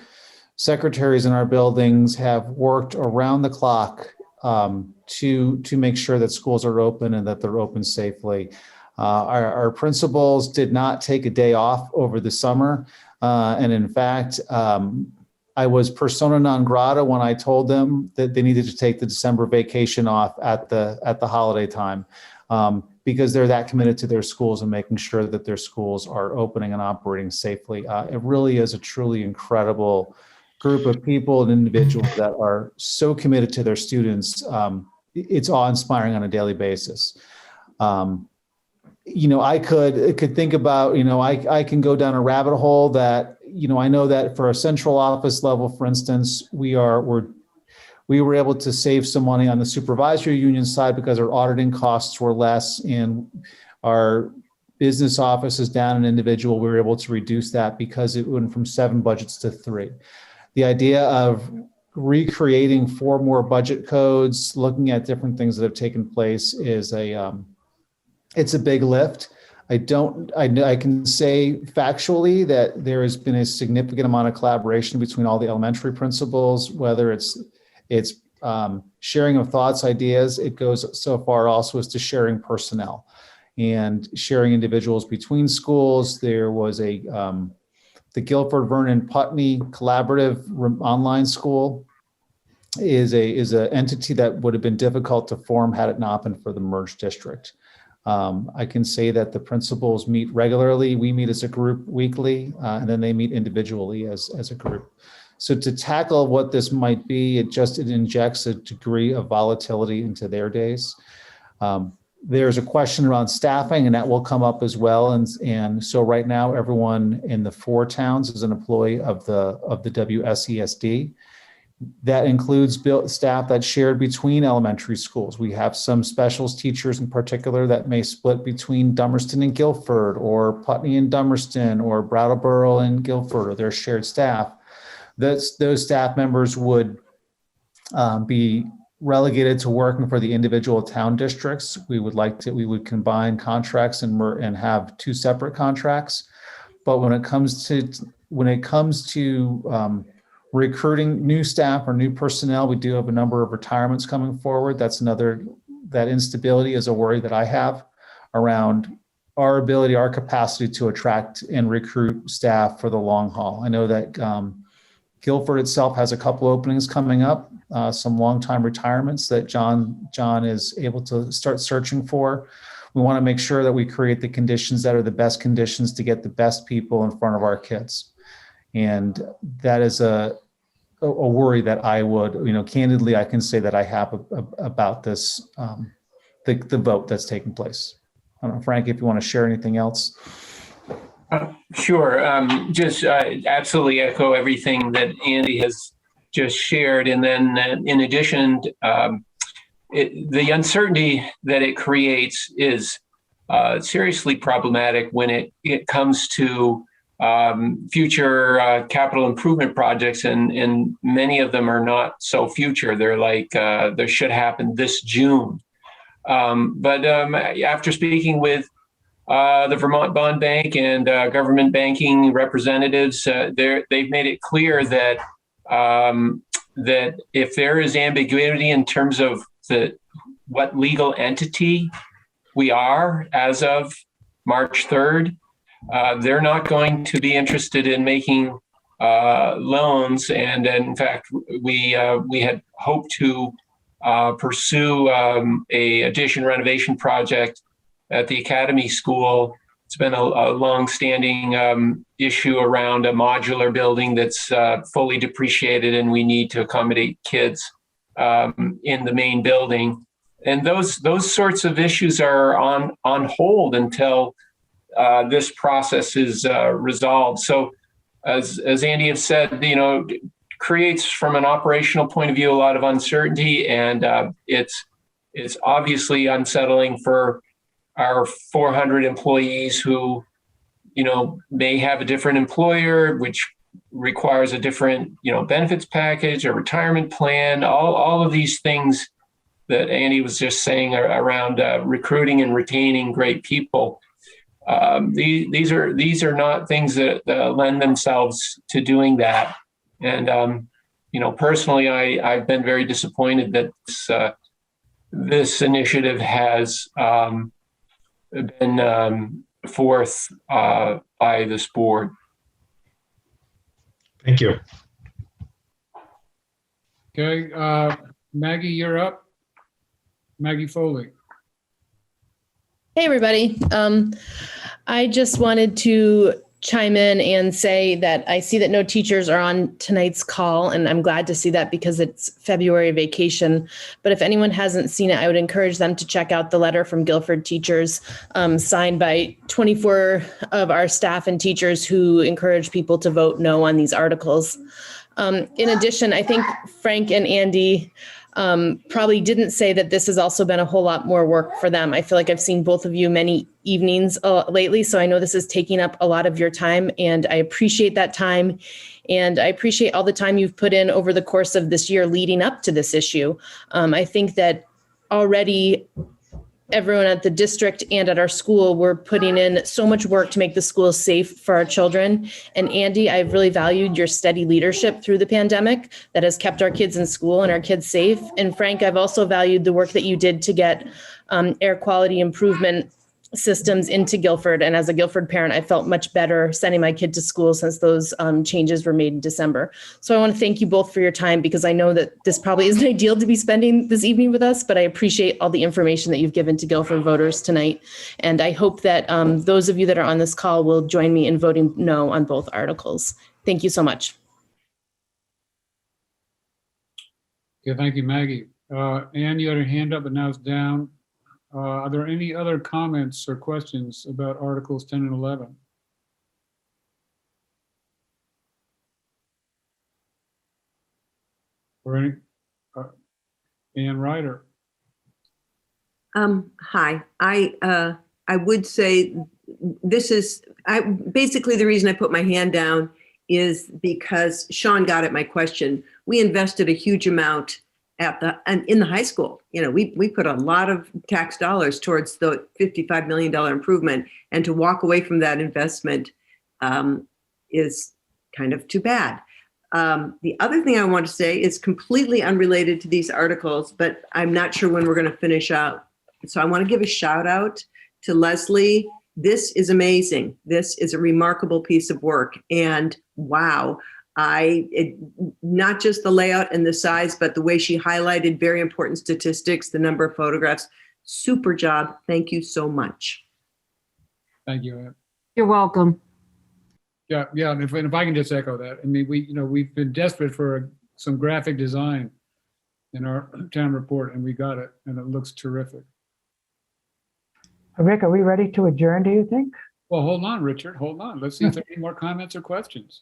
secretaries in our buildings have worked around the clock to make sure that schools are open and that they're open safely. Our principals did not take a day off over the summer. And in fact, I was persona non grata when I told them that they needed to take the December vacation off at the holiday time. because they're that committed to their schools and making sure that their schools are opening and operating safely. It really is a truly incredible group of people and individuals that are so committed to their students. It's awe-inspiring on a daily basis. I could think about, I can go down a rabbit hole that, I know that for a central office level, for instance, we were able to save some money on the supervisory union side because our auditing costs were less, and our business office is down an individual. We were able to reduce that because it went from 7 budgets to 3. The idea of recreating 4 more budget codes, looking at different things that have taken place is it's a big lift. I can say factually that there has been a significant amount of collaboration between all the elementary principals, whether it's sharing of thoughts, ideas. It goes so far also as to sharing personnel and sharing individuals between schools. There was the Guilford Vernon Putney Collaborative Online School is a entity that would have been difficult to form had it not been for the merged district. I can say that the principals meet regularly. We meet as a group weekly, and then they meet individually as a group. So to tackle what this might be, it injects a degree of volatility into their days. There's a question around staffing, and that will come up as well. And so right now, everyone in the 4 towns is an employee of the WSESD. That includes staff that's shared between elementary schools. We have some specials teachers in particular that may split between Dummerston and Guilford, or Putney and Dummerston, or Brattleboro and Guilford, or their shared staff. Those staff members would be relegated to working for the individual town districts. We would combine contracts and have 2 separate contracts. But when it comes to recruiting new staff or new personnel, we do have a number of retirements coming forward. That instability is a worry that I have around our capacity to attract and recruit staff for the long haul. I know that Guilford itself has a couple openings coming up, some long-time retirements that John is able to start searching for. We want to make sure that we create the conditions that are the best conditions to get the best people in front of our kids. And that is a worry that I would, candidly, I can say that I have about this, the vote that's taking place. I don't know, Frank, if you want to share anything else. Sure. Just absolutely echo everything that Andy has just shared. And then in addition, the uncertainty that it creates is seriously problematic when it comes to future capital improvement projects, and many of them are not so future. They're like, they should happen this June. But after speaking with the Vermont Bond Bank and government banking representatives, they've made it clear that that if there is ambiguity in terms of what legal entity we are as of March 3rd, they're not going to be interested in making loans. And in fact, we had hoped to pursue a addition renovation project at the Academy School. It's been a long-standing issue around a modular building that's fully depreciated, and we need to accommodate kids in the main building. And those sorts of issues are on hold until this process is resolved. So, as Andy has said, creates from an operational point of view a lot of uncertainty, and it's obviously unsettling for our 400 employees who, may have a different employer, which requires a different, benefits package, a retirement plan, all of these things that Andy was just saying around recruiting and retaining great people. These are not things that lend themselves to doing that. And, personally, I've been very disappointed that this initiative has been forth by this board. Thank you. Okay, Maggie, you're up. Maggie Foley. Hey, everybody. I just wanted to chime in and say that I see that no teachers are on tonight's call, and I'm glad to see that because it's February vacation. But if anyone hasn't seen it, I would encourage them to check out the letter from Guilford teachers signed by 24 of our staff and teachers who encourage people to vote no on these articles. In addition, I think Frank and Andy probably didn't say that this has also been a whole lot more work for them. I feel like I've seen both of you many evenings lately, so I know this is taking up a lot of your time, and I appreciate that time. And I appreciate all the time you've put in over the course of this year leading up to this issue. I think that already everyone at the district and at our school, we're putting in so much work to make the schools safe for our children. And Andy, I've really valued your steady leadership through the pandemic that has kept our kids in school and our kids safe. And Frank, I've also valued the work that you did to get air quality improvement systems into Guilford. And as a Guilford parent, I felt much better sending my kid to school since those changes were made in December. So I want to thank you both for your time, because I know that this probably isn't ideal to be spending this evening with us, but I appreciate all the information that you've given to Guilford voters tonight. And I hope that those of you that are on this call will join me in voting no on both articles. Thank you so much. Okay, thank you, Maggie. Ann, you had your hand up, but now it's down. Are there any other comments or questions about Articles 10 and 11? Or any, Ann Ryder? Hi, I would say this is, basically the reason I put my hand down is because Sean got at my question. We invested a huge amount in the high school. You know, we put a lot of tax dollars towards the $55 million improvement, and to walk away from that investment is kind of too bad. The other thing I want to say is completely unrelated to these articles, but I'm not sure when we're going to finish out. So I want to give a shout out to Leslie. This is amazing. This is a remarkable piece of work, and wow. Not just the layout and the size, but the way she highlighted very important statistics, the number of photographs. Super job. Thank you so much. Thank you, Ann. You're welcome. Yeah. And if I can just echo that, I mean, we've been desperate for some graphic design in our town report, and we got it, and it looks terrific. Rick, are we ready to adjourn, do you think? Well, hold on, Richard. Hold on. Let's see if there are any more comments or questions.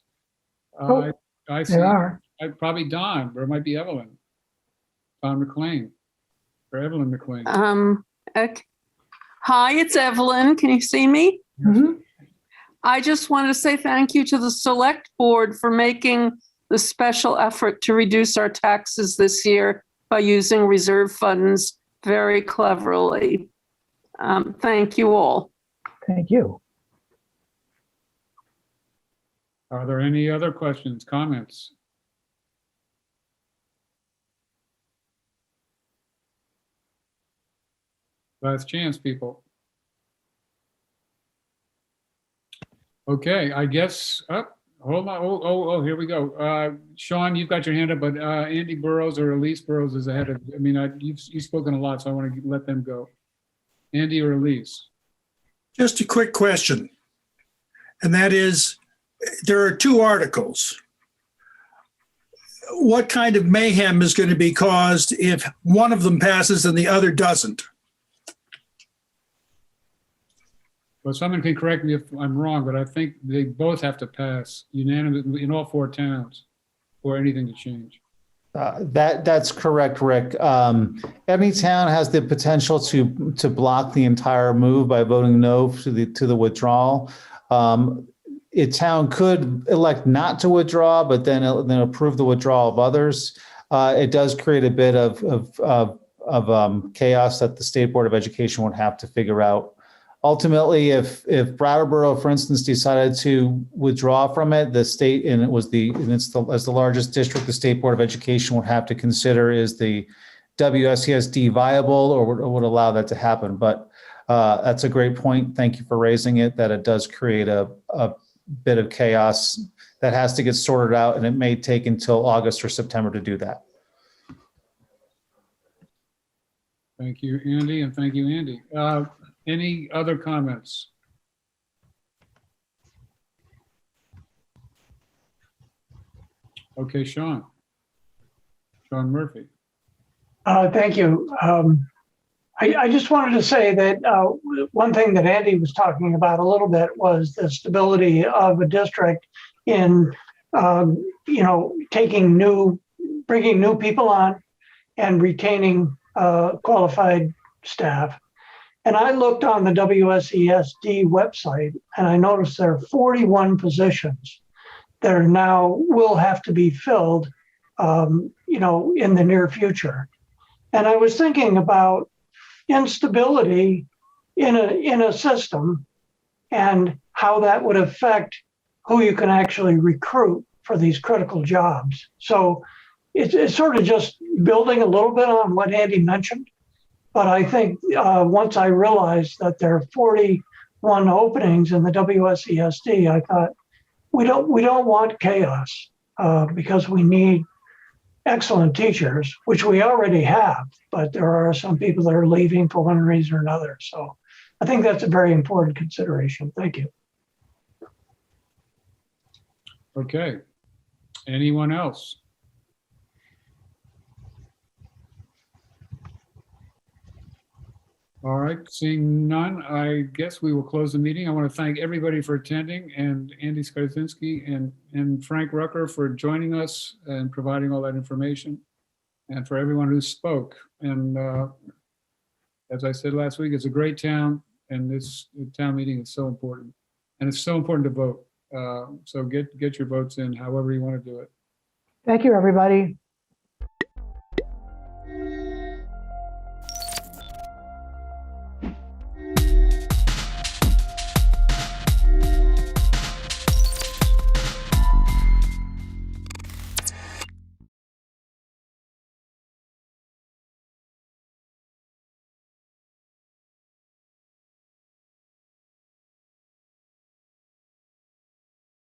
I see. There are. Probably Don, or it might be Evelyn. Don McLean, or Evelyn McLean. Okay. Hi, it's Evelyn. Can you see me? Mm-hmm. I just wanted to say thank you to the select board for making the special effort to reduce our taxes this year by using reserve funds very cleverly. Thank you all. Thank you. Are there any other questions, comments? Last chance, people. Okay, I guess, hold on, oh, here we go. Sean, you've got your hand up, but Andy Burrows or Elise Burrows is ahead of, I mean, you've spoken a lot, so I want to let them go. Andy or Elise? Just a quick question, and that is, there are two articles. What kind of mayhem is going to be caused if one of them passes and the other doesn't? Well, someone can correct me if I'm wrong, but I think they both have to pass unanimously in all four towns for anything to change. That's correct, Rick. Any town has the potential to block the entire move by voting no to the withdrawal. A town could elect not to withdraw, but then approve the withdrawal of others. It does create a bit of chaos that the State Board of Education would have to figure out. Ultimately, if Brattleboro, for instance, decided to withdraw from it, the state, and as the largest district, the State Board of Education would have to consider, is the WSESD viable, or would allow that to happen. But that's a great point. Thank you for raising it, that it does create a bit of chaos that has to get sorted out, and it may take until August or September to do that. Thank you, Andy, and thank you, Andy. Any other comments? Okay, Sean Murphy. Thank you. I just wanted to say that one thing that Andy was talking about a little bit was the stability of a district in, bringing new people on and retaining qualified staff. And I looked on the WSESD website and I noticed there are 41 positions that are now will have to be filled, in the near future. And I was thinking about instability in a system and how that would affect who you can actually recruit for these critical jobs. So it's sort of just building a little bit on what Andy mentioned. But I think once I realized that there are 41 openings in the WSESD, I thought we don't want chaos because we need excellent teachers, which we already have, but there are some people that are leaving for one reason or another. So I think that's a very important consideration. Thank you. Okay. Anyone else? All right, seeing none, I guess we will close the meeting. I want to thank everybody for attending, and Andy Skarzinski and Frank Rucker for joining us and providing all that information, and for everyone who spoke. And as I said last week, it's a great town, and this town meeting is so important. And it's so important to vote. So get your votes in however you want to do it. Thank you, everybody.